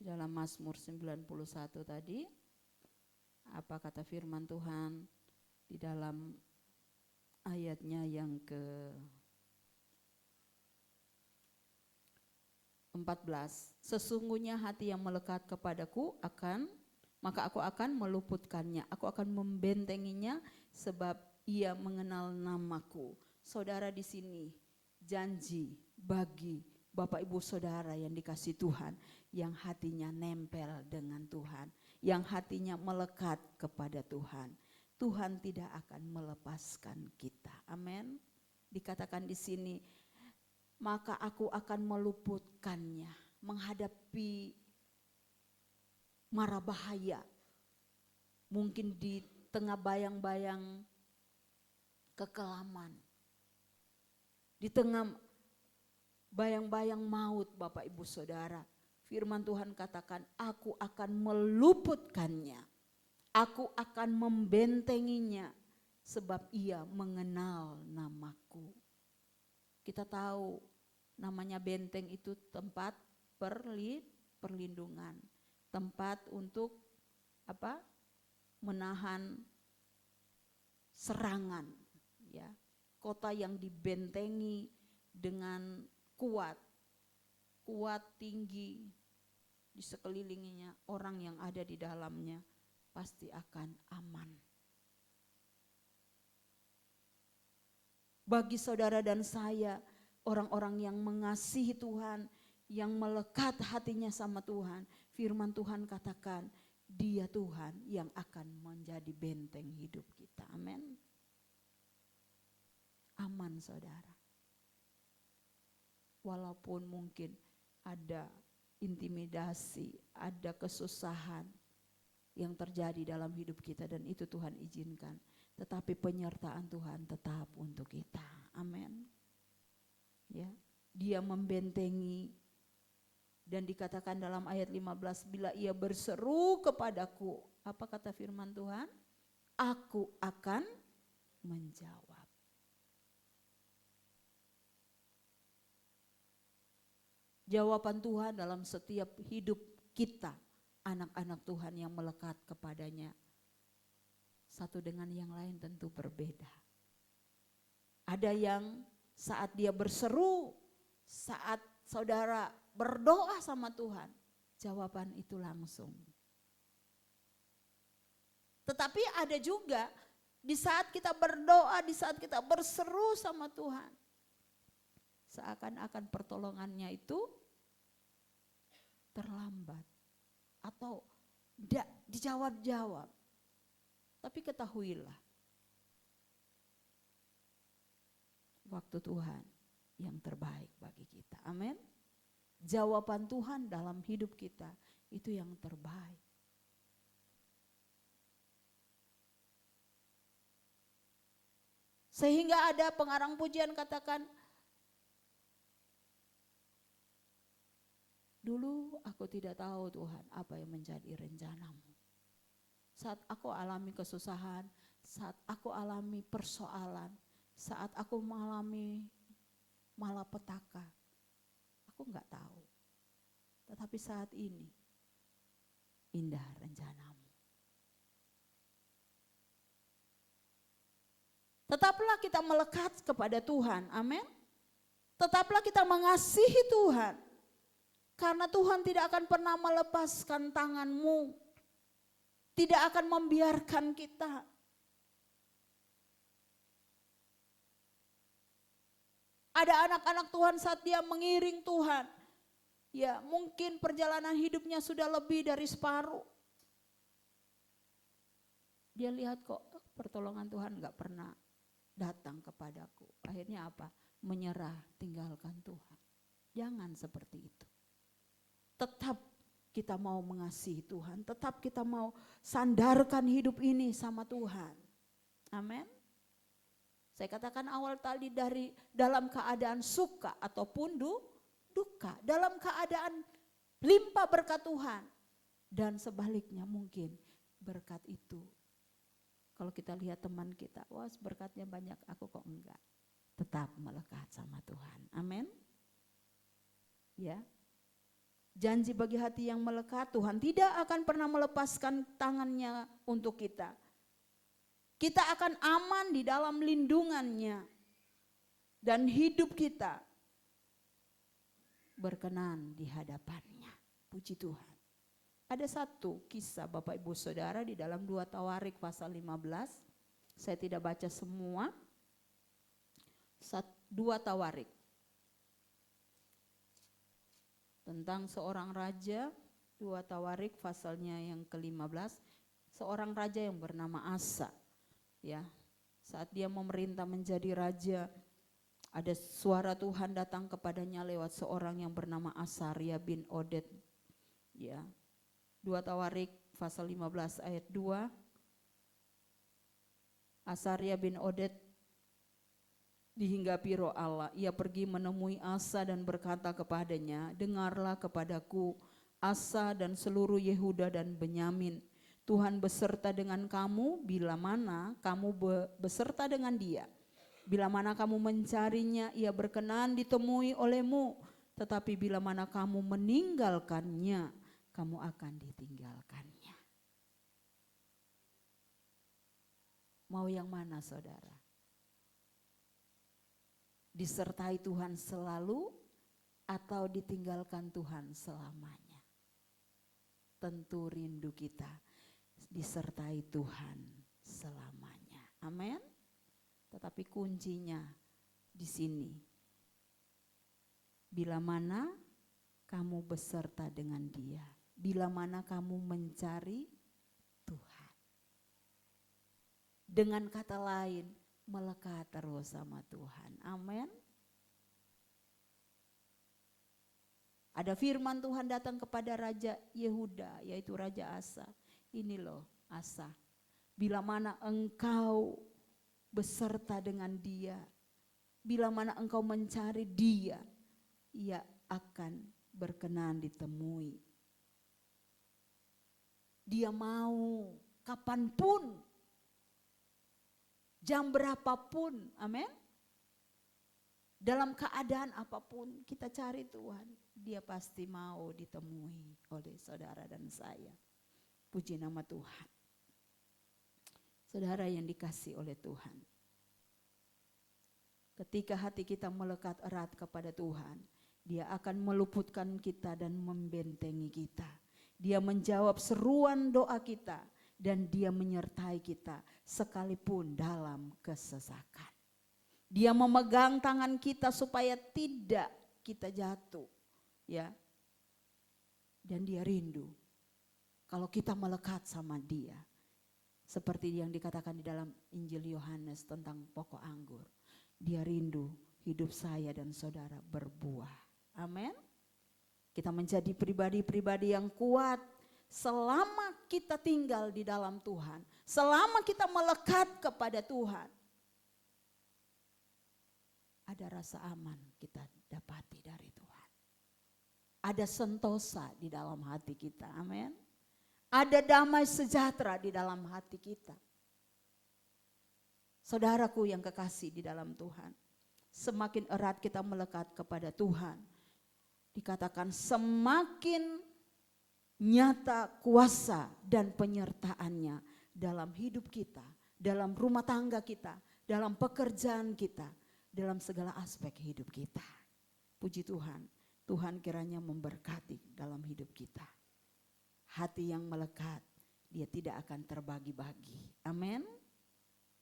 Di dalam Mazmur 91 tadi, apa kata firman Tuhan di dalam ayatnya yang ke-14. Sesungguhnya hati yang melekat kepadaku maka aku akan meluputkannya, aku akan membentenginya sebab ia mengenal namaku. Saudara di sini janji bagi Bapak Ibu Saudara yang dikasih Tuhan, yang hatinya nempel dengan Tuhan, yang hatinya melekat kepada Tuhan. Tuhan tidak akan melepaskan kita. Amin. Dikatakan di sini, maka aku akan meluputkannya menghadapi mara bahaya. Mungkin di tengah bayang-bayang kekelaman. Di tengah bayang-bayang maut Bapak Ibu Saudara. Firman Tuhan katakan, aku akan meluputkannya. Aku akan membentenginya sebab ia mengenal namaku. Kita tahu namanya benteng itu tempat perlindungan. Tempat untuk apa? Menahan serangan, ya. Kota yang dibentengi dengan kuat tinggi, di sekelilinginya, orang yang ada di dalamnya pasti akan aman. Bagi saudara dan saya, orang-orang yang mengasihi Tuhan, yang melekat hatinya sama Tuhan, firman Tuhan katakan, Dia Tuhan yang akan menjadi benteng hidup kita. Amin. Aman saudara. Walaupun mungkin ada intimidasi, ada kesusahan yang terjadi dalam hidup kita dan itu Tuhan izinkan. Tetapi penyertaan Tuhan tetap untuk kita. Amin. Ya, Dia membentengi. Dan dikatakan dalam ayat 15, bila ia berseru kepadaku, apa kata firman Tuhan? Aku akan menjawab. Jawaban Tuhan dalam setiap hidup kita, anak-anak Tuhan yang melekat kepadanya, satu dengan yang lain tentu berbeda. Ada yang saat dia berseru, saat saudara berdoa sama Tuhan, jawaban itu langsung. Tetapi ada juga di saat kita berdoa, di saat kita berseru sama Tuhan, seakan-akan pertolongannya itu terlambat atau tidak dijawab-jawab. Tapi ketahuilah, waktu Tuhan yang terbaik bagi kita. Amin. Jawaban Tuhan dalam hidup kita itu yang terbaik. Sehingga ada pengarang pujian katakan, dulu aku tidak tahu Tuhan apa yang menjadi rencanamu. Saat aku alami kesusahan, saat aku alami persoalan, saat aku mengalami malapetaka, aku enggak tahu. Tetapi saat ini, indah rencanamu. Tetaplah kita melekat kepada Tuhan, amin. Tetaplah kita mengasihi Tuhan. Karena Tuhan tidak akan pernah melepaskan tanganmu. Tidak akan membiarkan kita. Ada anak-anak Tuhan saat dia mengiring Tuhan. Ya mungkin perjalanan hidupnya sudah lebih dari separuh. Dia lihat kok pertolongan Tuhan gak pernah datang kepadaku. Akhirnya apa? Menyerah, tinggalkan Tuhan. Jangan seperti itu. Tetap kita mau mengasihi Tuhan. Tetap kita mau sandarkan hidup ini sama Tuhan. Amin. Saya katakan awal tadi dari dalam keadaan suka ataupun duka. Dalam keadaan limpah berkat Tuhan. Dan sebaliknya mungkin berkat itu. Kalau kita lihat teman kita, wah berkatnya banyak, aku kok enggak. Tetap melekat sama Tuhan. Amin. Ya. Janji bagi hati yang melekat, Tuhan tidak akan pernah melepaskan tangannya untuk kita. Kita akan aman di dalam lindungannya. Dan hidup kita berkenan di hadapannya. Puji Tuhan. Ada satu kisah Bapak Ibu Saudara di dalam 2 Tawarik pasal 15. Saya tidak baca semua. 2 Tawarik. Tentang seorang raja, 2 Tawarik pasalnya yang ke-15. Seorang raja yang bernama Asa. Ya, saat dia memerintah menjadi raja, ada suara Tuhan datang kepadanya lewat seorang yang bernama Asaria bin Oded. Ya. 2 Tawarik pasal 15 ayat 2. Asaria bin Oded dihinggapi roh Allah. Ia pergi menemui Asa dan berkata kepadanya, dengarlah kepadaku Asa dan seluruh Yehuda dan Benyamin. Tuhan beserta dengan kamu bila mana kamu beserta dengan dia. Bila mana kamu mencarinya, ia berkenan ditemui olehmu. Tetapi bila mana kamu meninggalkannya, kamu akan ditinggalkannya. Mau yang mana saudara? Disertai Tuhan selalu atau ditinggalkan Tuhan selamanya? tentu rindu kita disertai Tuhan selamanya. Amin. Tetapi kuncinya di sini. Bila mana kamu beserta dengan Dia, bila mana kamu mencari Tuhan. Dengan kata lain, melekat terus sama Tuhan. Amin. Ada firman Tuhan datang kepada Raja Yehuda, yaitu Raja Asa. Ini loh Asa, bila mana engkau beserta dengan Dia, bila mana engkau mencari Dia, Ia akan berkenan ditemui. Dia mau kapanpun, jam berapapun, amin. Dalam keadaan apapun kita cari Tuhan, Dia pasti mau ditemui oleh saudara dan saya. Puji nama Tuhan. Saudara yang dikasihi oleh Tuhan. Ketika hati kita melekat erat kepada Tuhan, Dia akan meluputkan kita dan membentengi kita. Dia menjawab seruan doa kita dan Dia menyertai kita sekalipun dalam kesesakan. Dia memegang tangan kita supaya tidak kita jatuh, ya. Dan Dia rindu kalau kita melekat sama Dia. Seperti yang dikatakan di dalam Injil Yohanes tentang pokok anggur. Dia rindu hidup saya dan saudara berbuah. Amin. Kita menjadi pribadi-pribadi yang kuat selama kita tinggal di dalam Tuhan. Selama kita melekat kepada Tuhan. Ada rasa aman kita dapati dari Tuhan. Ada sentosa di dalam hati kita. Amin. Ada damai sejahtera di dalam hati kita. Saudaraku yang kekasih di dalam Tuhan. Semakin erat kita melekat kepada Tuhan. Dikatakan semakin nyata kuasa dan penyertaannya dalam hidup kita. Dalam rumah tangga kita. Dalam pekerjaan kita. Dalam segala aspek hidup kita. Puji Tuhan. Tuhan kiranya memberkati dalam hidup kita. Hati yang melekat, dia tidak akan terbagi-bagi. Amin.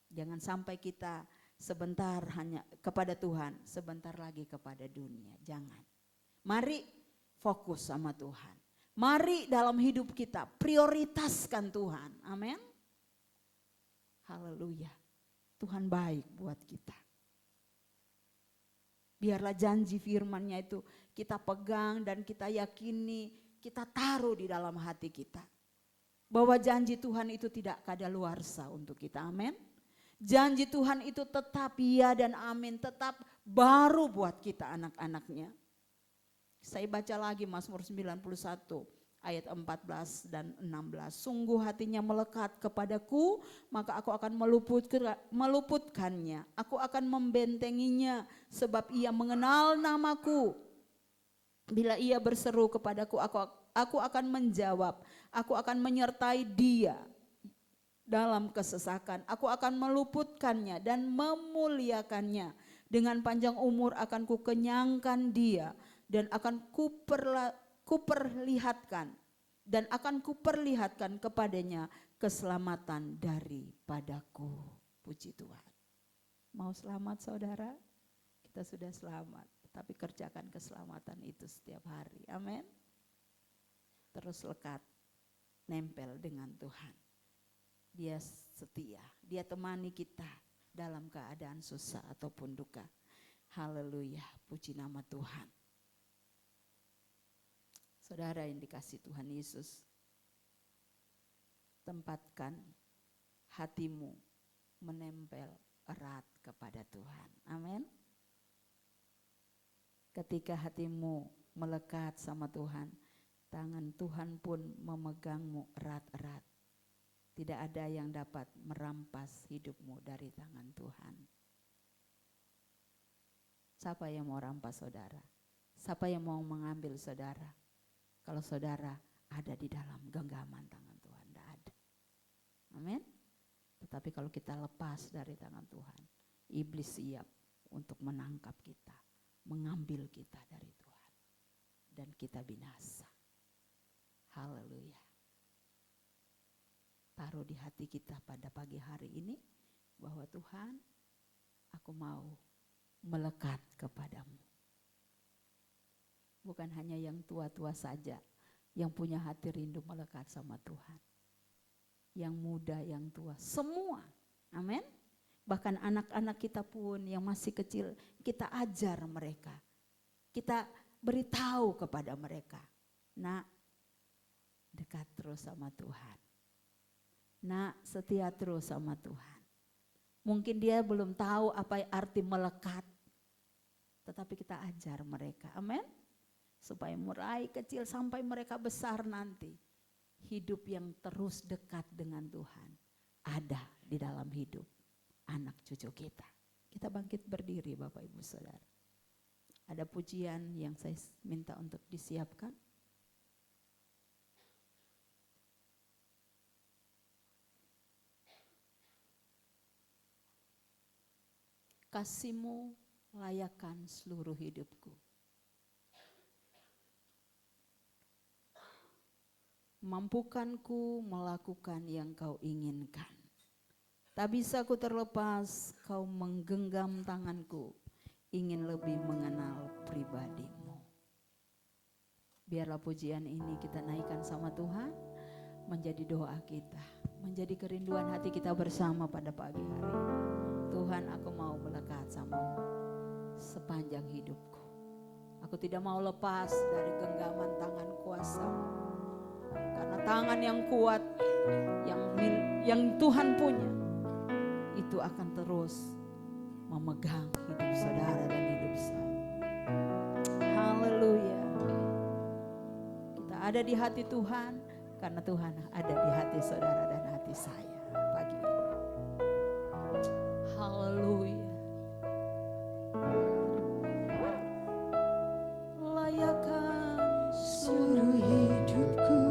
Jangan sampai kita sebentar hanya kepada Tuhan, sebentar lagi kepada dunia. Jangan. Mari fokus sama Tuhan. Mari dalam hidup kita prioritaskan Tuhan. Amin. Haleluya. Tuhan baik buat kita. Biarlah janji firman-Nya itu kita pegang dan kita yakini, kita taruh di dalam hati kita. Bahwa janji Tuhan itu tidak kadaluarsa untuk kita, amin. Janji Tuhan itu tetap ya dan amin, tetap baru buat kita anak-anaknya. Saya baca lagi Mazmur 91 ayat 14 dan 16. Sungguh hatinya melekat kepadaku, maka aku akan meluputkannya. Aku akan membentenginya sebab ia mengenal namaku. Bila ia berseru kepadaku, aku akan menjawab. Aku akan menyertai dia dalam kesesakan. Aku akan meluputkannya dan memuliakannya. Dengan panjang umur akan kukenyangkan dia dan akan kuperlihatkan kepadanya keselamatan daripadaku. Puji Tuhan. Mau selamat saudara? Kita sudah selamat. Tapi kerjakan keselamatan itu setiap hari. Amin. Terus lekat, nempel dengan Tuhan. Dia setia, dia temani kita dalam keadaan susah ataupun duka. Haleluya, puji nama Tuhan. Saudara yang dikasih Tuhan Yesus, tempatkan hatimu menempel erat kepada Tuhan. Amin. Ketika hatimu melekat sama Tuhan, tangan Tuhan pun memegangmu erat-erat. Tidak ada yang dapat merampas hidupmu dari tangan Tuhan. Siapa yang mau rampas saudara? Siapa yang mau mengambil saudara? Kalau saudara ada di dalam genggaman tangan Tuhan, tidak ada. Amin. Tetapi kalau kita lepas dari tangan Tuhan, iblis siap untuk menangkap kita, mengambil kita dari Tuhan, dan kita binasa. Haleluya. taruh di hati kita pada pagi hari ini, bahwa Tuhan, aku mau melekat kepadamu. Bukan hanya yang tua-tua saja yang punya hati rindu melekat sama Tuhan. Yang muda, yang tua, semua. Amin. Bahkan anak-anak kita pun yang masih kecil, kita ajar mereka. Kita beritahu kepada mereka, nak, dekat terus sama Tuhan. Nak, setia terus sama Tuhan. Mungkin dia belum tahu apa arti melekat, tetapi kita ajar mereka. Amin. Supaya mulai kecil sampai mereka besar nanti, hidup yang terus dekat dengan Tuhan ada di dalam hidup anak cucu kita. Kita bangkit berdiri Bapak Ibu Saudara. Ada pujian yang saya minta untuk disiapkan. Kasih-Mu layakkan seluruh hidupku. Mampukanku melakukan yang Kau inginkan. Tak bisa ku terlepas, Kau menggenggam tanganku, ingin lebih mengenal pribadi-Mu. Biarlah pujian ini kita naikkan sama Tuhan, menjadi doa kita, menjadi kerinduan hati kita bersama pada pagi hari ini. Tuhan, aku mau melekat sama-Mu sepanjang hidupku. Aku tidak mau lepas dari genggaman tangan kuasa-Mu. Karena tangan yang kuat, yang Tuhan punya, itu akan terus memegang hidup saudara dan hidup saya. Haleluya. Kita ada di hati Tuhan, karena Tuhan ada di hati saudara dan hati saya pagi ini. Haleluya. Layakkan seluruh hidupku,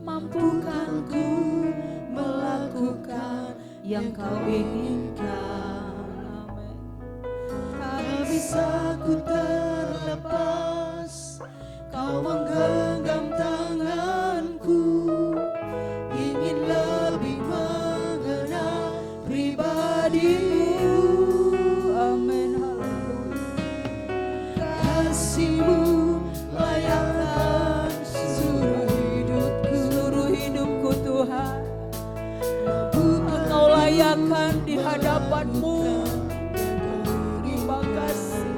mampukanku melakukan yang Kau inginkan. Amin. Tak bisa ku terlepas, Kau menggenggam tanganku, ingin lebih mengenal pribadi-Mu. Amin. Haleluya. Kasih-Mu layakkan seluruh hidupku, Tuhan, Engkau layakkan di hadapan-Mu. Terima kasih.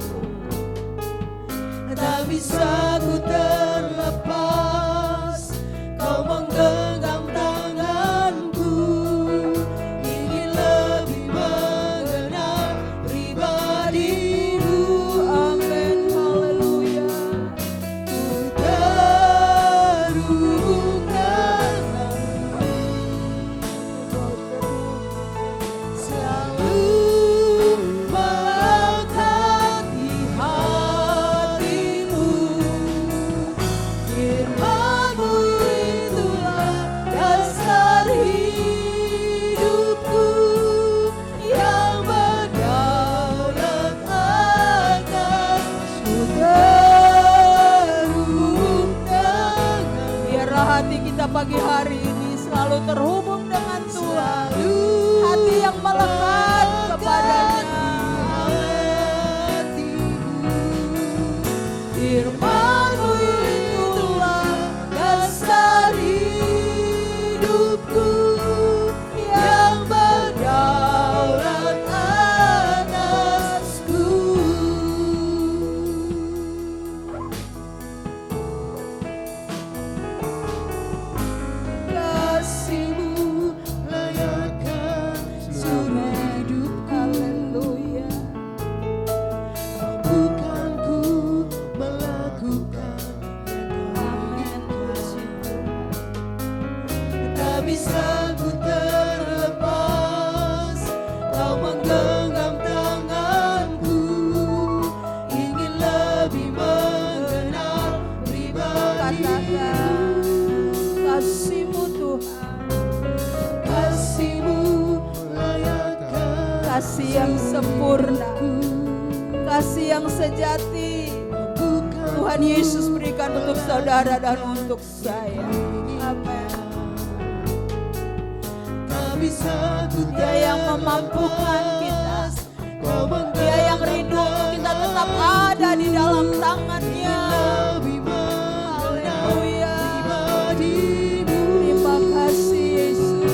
tak bisa ku terlepas, Kau menggenggam tanganku, ingin lebih mengenal pribadi-Mu. Amin. Haleluya. Ku terhubung denganmu, selalu melekat di hatimu. Firman-Mu itulah dasar hidupku, yang berdaulat atas. Ku terhubung denganmu, Biarlah hati kita pagi hari ini selalu terhubung dengan Tuhan. Hati yang melekat kepadanya. Firman-Mu itulah dasar hidupku, yang berdaulat atasku. Kasih-Mu layakkan seluruh hidupku, Haleluya. bukanku melakukan Amin. tak bisa ku terlepas, Kau menggenggam tanganku, ingin lebih mengenal pribadi-Mu. Kasih-Mu Tuhan, Kasih-Mu layakkan kasih yang sempurna, kasih yang sejati. bukan Tuhan Yesus berikan untuk saudara dan untuk saya. Amin. bisa ku Dia yang memampukan kita. Dia yang rindu untuk kita tetap ada di dalam tangan-Nya. Haleluya. Terima kasih Yesus.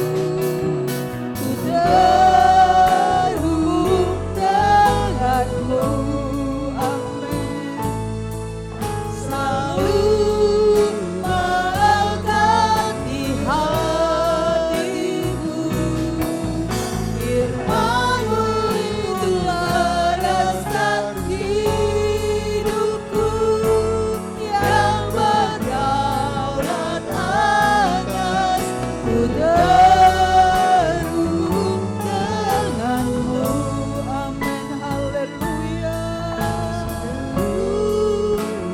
Ku terhubung denganmu. Amin. Selalu melekat di hatimu. Firman-Mu itulah dasar hidupku yang berdaulat atas. Ku terhubung denganmu. Amin. Haleluya.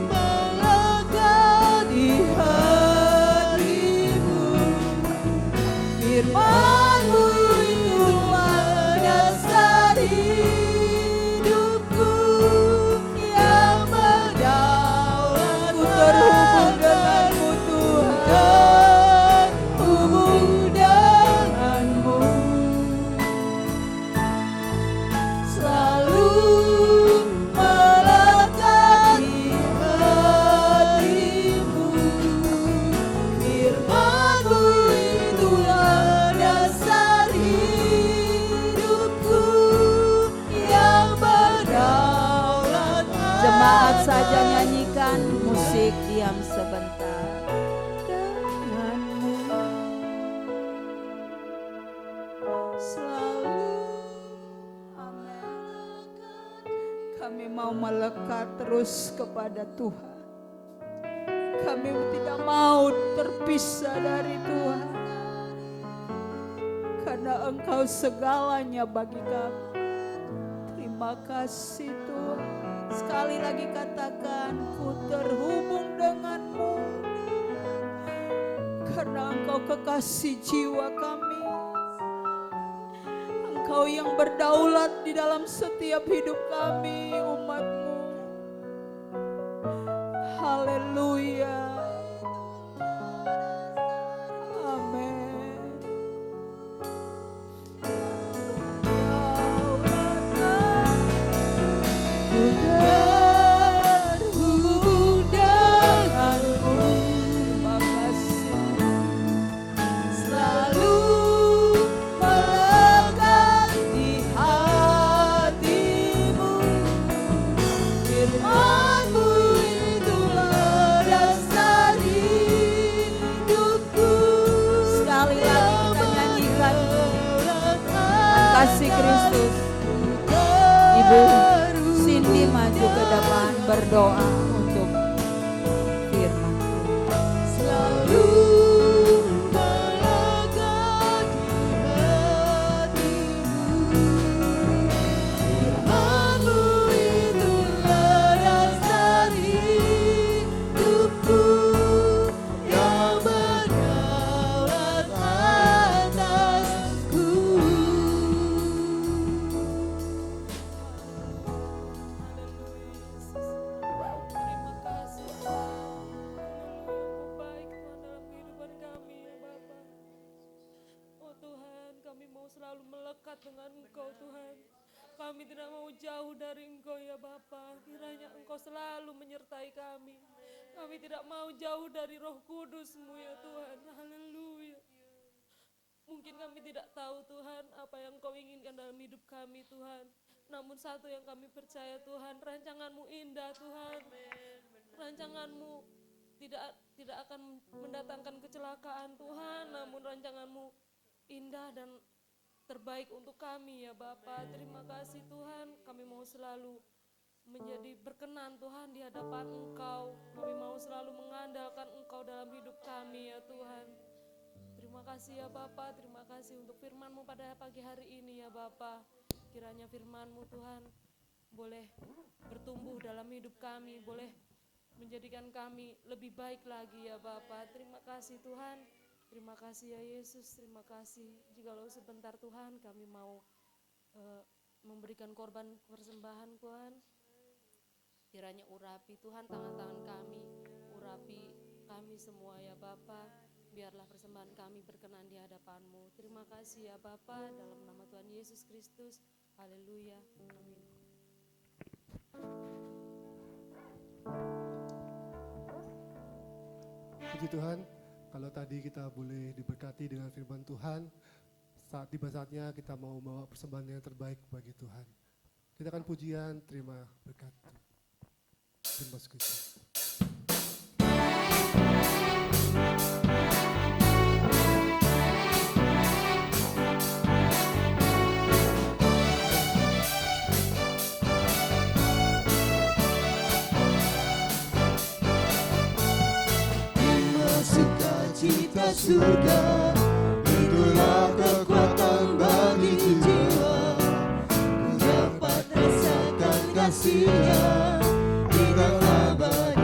Melekat di hatimu. Firman-Mu itulah dasar hidupku yang berdaulat. Ku terhubung denganmu Tuhan. Terhubung denganmu. Selalu melekat di hatimu. Firman-Mu itulah dasar hidupku yang berdaulat. Jemaat saja nyanyikan, musik diam sebentar. Denganmu selalu. Amin. Kami mau melekat terus kepada Tuhan. Kami tidak mau terpisah dari Tuhan. Karena Engkau segalanya bagi kami. Terima kasih Tuhan. Sekali lagi katakan, ku terhubung denganmu. Karena Engkau kekasih jiwa kami. Engkau yang berdaulat di dalam setiap hidup kami, umat-Mu. Haleluya. Amin. Ku terhubung denganmu. Terima kasih. Selalu melekat di hatimu. Firman-Mu itulah dasar hidupku. Sekali lagi kita nyanyikan kasih Kristus. Ibu Cindy maju ke depan berdoa untuk firman Tuhan. Selalu melekat di hatimu. Firman-Mu itulah dasar hidupku yang berdaulat atasku. Terima kasih Tuhan. Engkau baik Tuhan dalam kehidupan kami ya Bapa. Oh Tuhan, kami mau selalu melekat dengan Engkau Tuhan. Kami tidak mau jauh dari Engkau ya Bapa. Kiranya Engkau selalu menyertai kami. Kami tidak mau jauh dari Roh Kudus-Mu ya Tuhan. Haleluya. Mungkin kami tidak tahu Tuhan apa yang Kau inginkan dalam hidup kami Tuhan. Namun satu yang kami percaya Tuhan, rancangan-Mu indah Tuhan. Rancangan-Mu tidak akan mendatangkan kecelakaan Tuhan, namun rancangan-Mu indah dan terbaik untuk kami ya Bapa. Terima kasih Tuhan, kami mau selalu menjadi berkenan Tuhan di hadapan Engkau. Kami mau selalu mengandalkan Engkau dalam hidup kami ya Tuhan. Terima kasih ya Bapa, terima kasih untuk firman-Mu pada pagi hari ini ya Bapa. Kiranya firman-Mu Tuhan boleh bertumbuh dalam hidup kami, boleh menjadikan kami lebih baik lagi ya Bapa. Terima kasih Tuhan, terima kasih ya Yesus, terima kasih. Jikalau sebentar Tuhan kami mau memberikan korban persembahan Tuhan. Kiranya urapi Tuhan tangan-tangan kami, urapi kami semua ya Bapa. biarlah persembahan kami berkenan di hadapan-Mu. Terima kasih ya Bapa, dalam nama Tuhan Yesus Kristus. Haleluya. Amin. Puji Tuhan, kalau tadi kita boleh diberkati dengan firman Tuhan, tiba saatnya kita mau membawa persembahan yang terbaik bagi Tuhan. Kita akan pujian, terima berkat. Terima kasih. Cita surga, itulah kekuatan bagi jiwa. Ku dapat rasakan kasih-Nya di tengah badai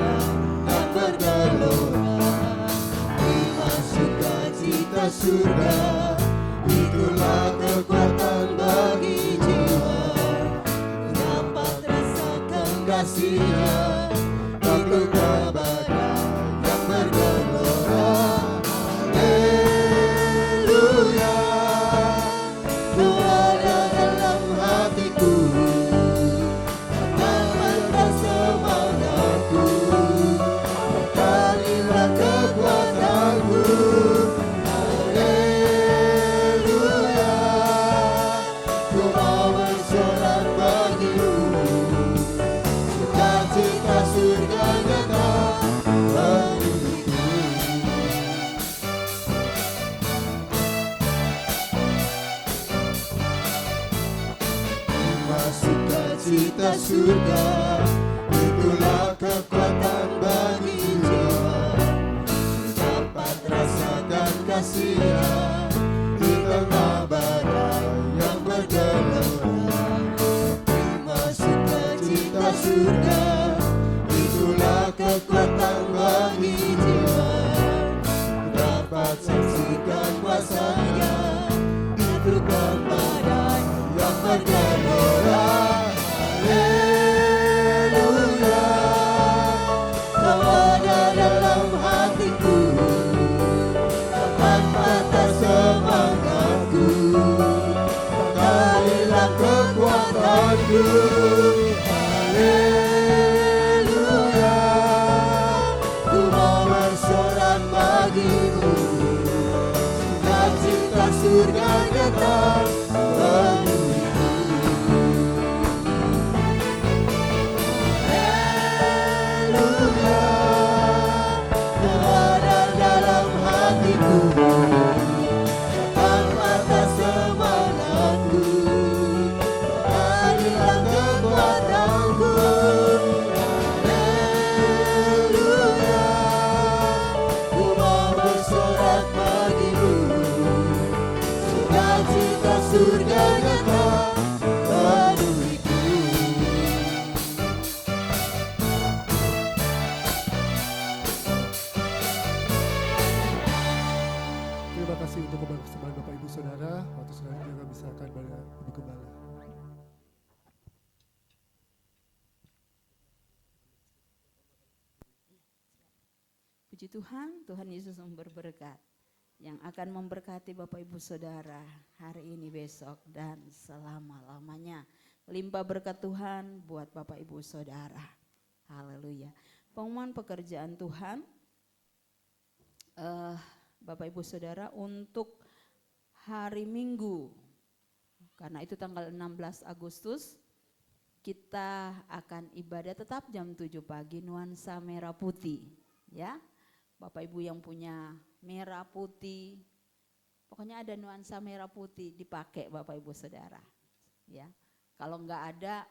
yang bergelora. Terima sukacita surga, itulah kekuatan bagi jiwa. Ku dapat rasakan kasih-Nya takluk badai yang bergelora. Cita surga, itulah kekuatan bagi jiwa. Dapat rasakan kasih-Nya di tengah badai yang bergelora. Terima sukacita surga, itulah kekuatan bagi jiwa. Dapat saksikan kuasa-Nya di tengah badai yang bergelora. Haleluya, Kau ada dalam hatiku, takkan patah semangatku, kalilah kekuatanku. Haleluya, ku mau bersorak bagimu, sukacita surga datang bagimu. Surga nyata bagiku. Terima kasih untuk persembahan Bapak Ibu Saudara. Waktu saudara juga bisa akan pada Ibu Gembala. Puji Tuhan, Tuhan Yesus berberkat. Yang akan memberkati Bapak Ibu Saudara hari ini, besok, dan selama-lamanya. Limpah berkat Tuhan buat Bapak Ibu Saudara. Haleluya. Pengumuman pekerjaan Tuhan, Bapak Ibu Saudara, untuk hari Minggu, karena itu tanggal 16 Agustus, kita akan ibadah tetap jam 7 pagi, nuansa merah putih. Ya, Bapak Ibu yang punya merah putih, pokoknya ada nuansa merah putih dipakai Bapak Ibu Saudara. Ya, kalau nggak ada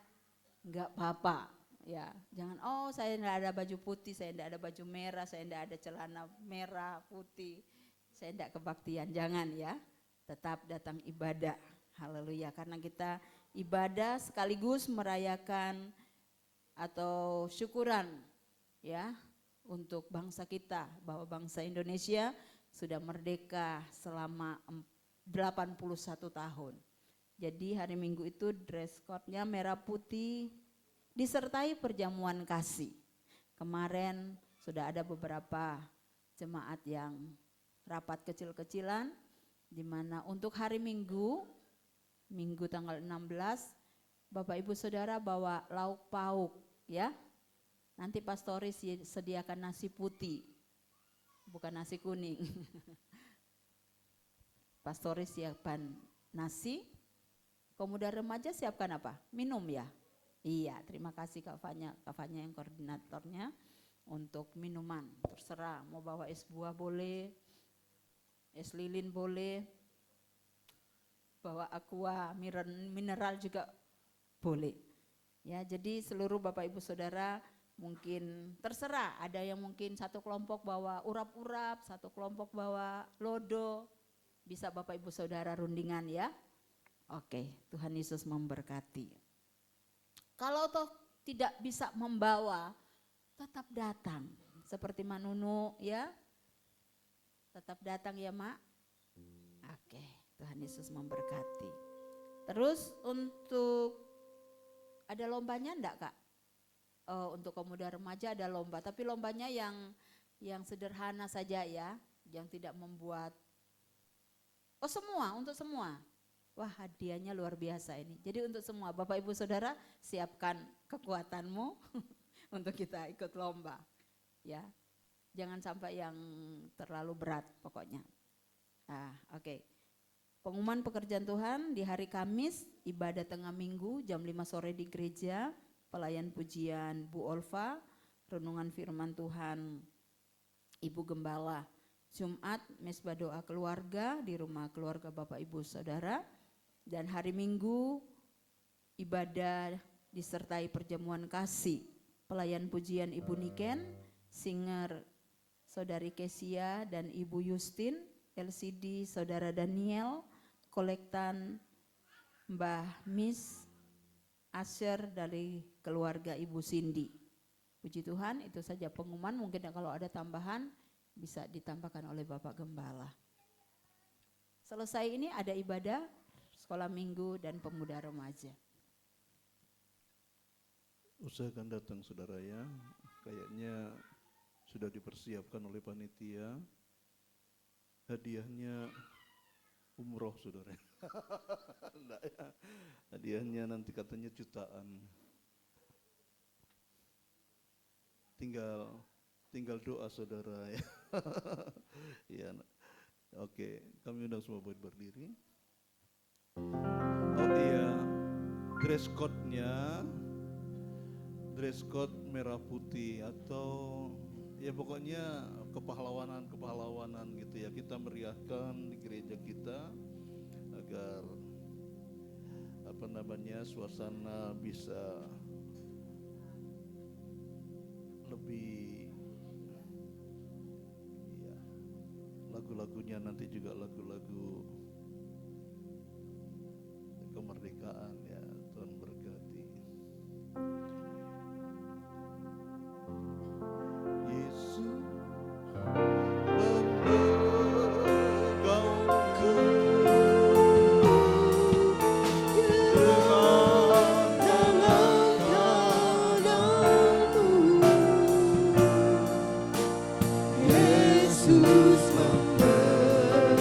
nggak apa-apa. Ya, jangan saya nggak ada baju putih, saya nggak ada baju merah, saya nggak ada celana merah putih, saya nggak kebaktian, jangan ya. Tetap datang ibadah. Haleluya, karena kita ibadah sekaligus merayakan atau syukuran ya untuk bangsa kita, bahwa bangsa Indonesia sudah merdeka selama 81 tahun. Jadi hari Minggu itu dress code-nya merah putih disertai perjamuan kasih. Kemarin sudah ada beberapa jemaat yang rapat kecil-kecilan, di mana untuk hari Minggu tanggal 16, Bapak Ibu Saudara bawa lauk pauk ya. Nanti pastoris sediakan nasi putih, bukan nasi kuning. Pastoris siapkan nasi, pemuda remaja siapkan apa? Minum ya? Iya, terima kasih Kak Fanya yang koordinatornya untuk minuman. Terserah mau bawa es buah boleh, es lilin boleh, bawa aqua mineral juga boleh. Ya, jadi seluruh Bapak Ibu Saudara mungkin terserah, ada yang mungkin satu kelompok bawa urap-urap, satu kelompok bawa lodo, bisa Bapak Ibu Saudara rundingan ya. Oke, Tuhan Yesus memberkati. Kalau toh tidak bisa membawa, tetap datang. Seperti Manunu ya, tetap datang ya Mak. Oke, Tuhan Yesus memberkati. Terus untuk, ada lombanya enggak Kak? Untuk pemuda remaja ada lomba, tapi lombanya yang sederhana saja ya, yang tidak membuat, untuk semua. Wah, hadiahnya luar biasa ini. Jadi untuk semua Bapak Ibu Saudara siapkan kekuatanmu untuk kita ikut lomba. Ya, jangan sampai yang terlalu berat pokoknya. Oke. Pengumuman pekerjaan Tuhan di hari Kamis, ibadah tengah minggu jam 5 sore di gereja, pelayan pujian Bu Olva, renungan firman Tuhan Ibu Gembala. Jumat, mesbah doa keluarga di rumah keluarga Bapak Ibu Saudara. Dan hari Minggu ibadah disertai perjamuan kasih, pelayan pujian Ibu Niken, singer Saudari Kesia dan Ibu Justin, LCD Saudara Daniel, kolektan Mbah Miss Asher dari keluarga Ibu Cindy. Puji Tuhan, itu saja pengumuman, mungkin kalau ada tambahan bisa ditambahkan oleh Bapak Gembala. Selesai ini ada ibadah sekolah minggu dan pemuda remaja. Usahakan datang saudara ya, kayaknya sudah dipersiapkan oleh panitia. Hadiahnya umroh saudara. Enggak ya, hadiahnya nanti katanya jutaan. Tinggal doa saudara ya. Ya, oke, kami undang semua buat berdiri. Oh iya, dress code merah putih atau ya pokoknya kepahlawanan gitu ya, kita meriahkan di gereja kita agar suasana bisa lebih ya, lagu-lagunya nanti juga lagu-lagu kemerdekaan ya. Tuhan berkati. Yesus memegangku dengan tanganmu. Yesus memberiku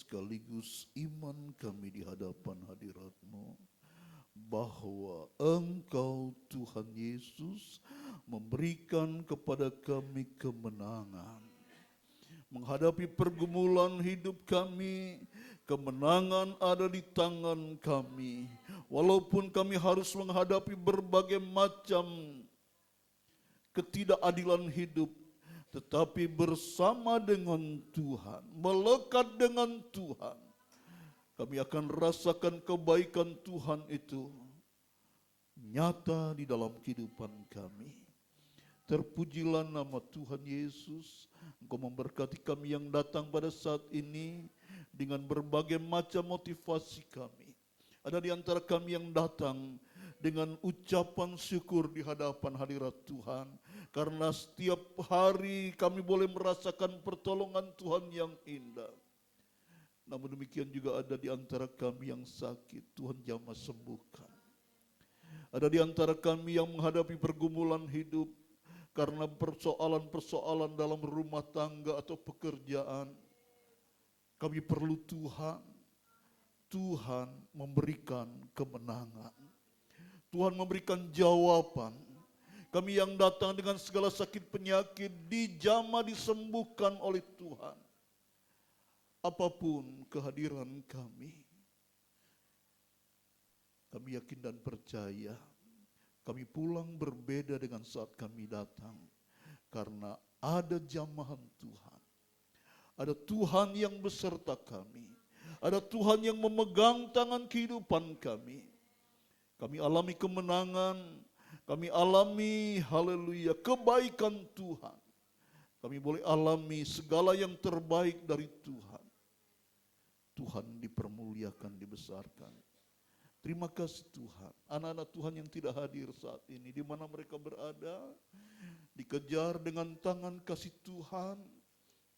sekaligus iman kami di hadapan hadirat-Mu, bahwa Engkau Tuhan Yesus memberikan kepada kami kemenangan. Menghadapi pergumulan hidup kami, kemenangan ada di tangan kami. Walaupun kami harus menghadapi berbagai macam ketidakadilan hidup, tetapi bersama dengan Tuhan, melekat dengan Tuhan, kami akan rasakan kebaikan Tuhan itu nyata di dalam kehidupan kami. Terpujilah nama Tuhan Yesus. Engkau memberkati kami yang datang pada saat ini dengan berbagai macam motivasi kami. Ada di antara kami yang datang dengan ucapan syukur di hadapan hadirat Tuhan, karena setiap hari kami boleh merasakan pertolongan Tuhan yang indah. Namun demikian juga ada di antara kami yang sakit, Tuhan jamah sembuhkan. Ada di antara kami yang menghadapi pergumulan hidup karena persoalan-persoalan dalam rumah tangga atau pekerjaan. Kami perlu Tuhan. Tuhan memberikan kemenangan. Tuhan memberikan jawaban. Kami yang datang dengan segala sakit penyakit dijamah disembuhkan oleh Tuhan. Apapun kehadiran kami yakin dan percaya kami pulang berbeda dengan saat kami datang, karena ada jamahan Tuhan. Ada Tuhan yang beserta kami. Ada Tuhan yang memegang tangan kehidupan kami. Kami alami kemenangan, kami alami haleluya kebaikan Tuhan. Kami boleh alami segala yang terbaik dari Tuhan. Tuhan dipermuliakan, dibesarkan. Terima kasih Tuhan. Anak-anak Tuhan yang tidak hadir saat ini, di mana mereka berada, dikejar dengan tangan kasih Tuhan.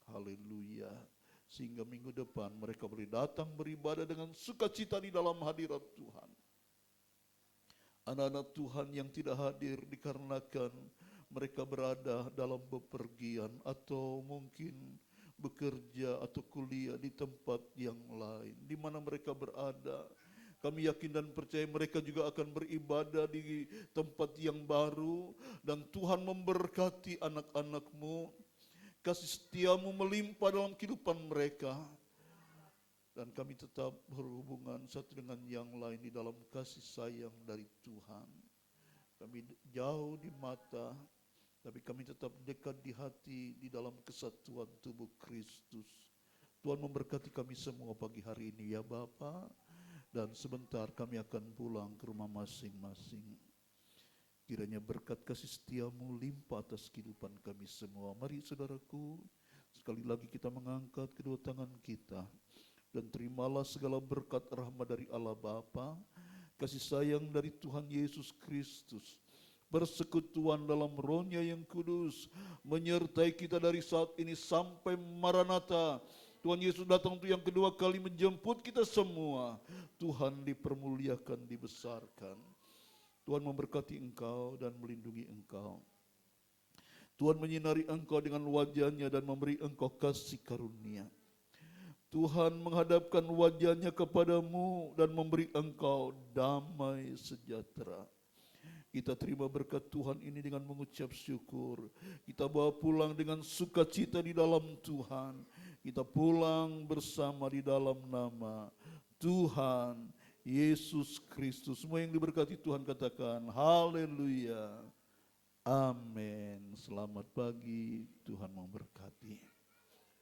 Haleluya. Sehingga minggu depan mereka boleh datang beribadah dengan sukacita di dalam hadirat Tuhan. Anak-anak Tuhan yang tidak hadir dikarenakan mereka berada dalam bepergian atau mungkin bekerja atau kuliah di tempat yang lain. Di mana mereka berada, kami yakin dan percaya mereka juga akan beribadah di tempat yang baru. Dan Tuhan memberkati anak-anak-Mu. Kasih setia-Mu melimpah dalam kehidupan mereka. Dan kami tetap berhubungan satu dengan yang lain di dalam kasih sayang dari Tuhan. Kami jauh di mata, tapi kami tetap dekat di hati di dalam kesatuan tubuh Kristus. Tuhan memberkati kami semua pagi hari ini ya Bapa. Dan sebentar kami akan pulang ke rumah masing-masing. Kiranya berkat kasih setia-Mu limpah atas kehidupan kami semua. Mari saudaraku, sekali lagi kita mengangkat kedua tangan kita. Dan terimalah segala berkat rahmat dari Allah Bapa, kasih sayang dari Tuhan Yesus Kristus, persekutuan dalam Roh-Nya yang kudus, menyertai kita dari saat ini sampai Maranatha. Tuhan Yesus datang untuk yang kedua kali menjemput kita semua. Tuhan dipermuliakan, dibesarkan. Tuhan memberkati engkau dan melindungi engkau. Tuhan menyinari engkau dengan wajah-Nya dan memberi engkau kasih karunia. Tuhan menghadapkan wajah-Nya kepadamu dan memberi engkau damai sejahtera. Kita terima berkat Tuhan ini dengan mengucap syukur. Kita bawa pulang dengan sukacita di dalam Tuhan. Kita pulang bersama di dalam nama Tuhan Yesus Kristus. Semua yang diberkati Tuhan katakan haleluya. Amin. Selamat pagi, Tuhan memberkati.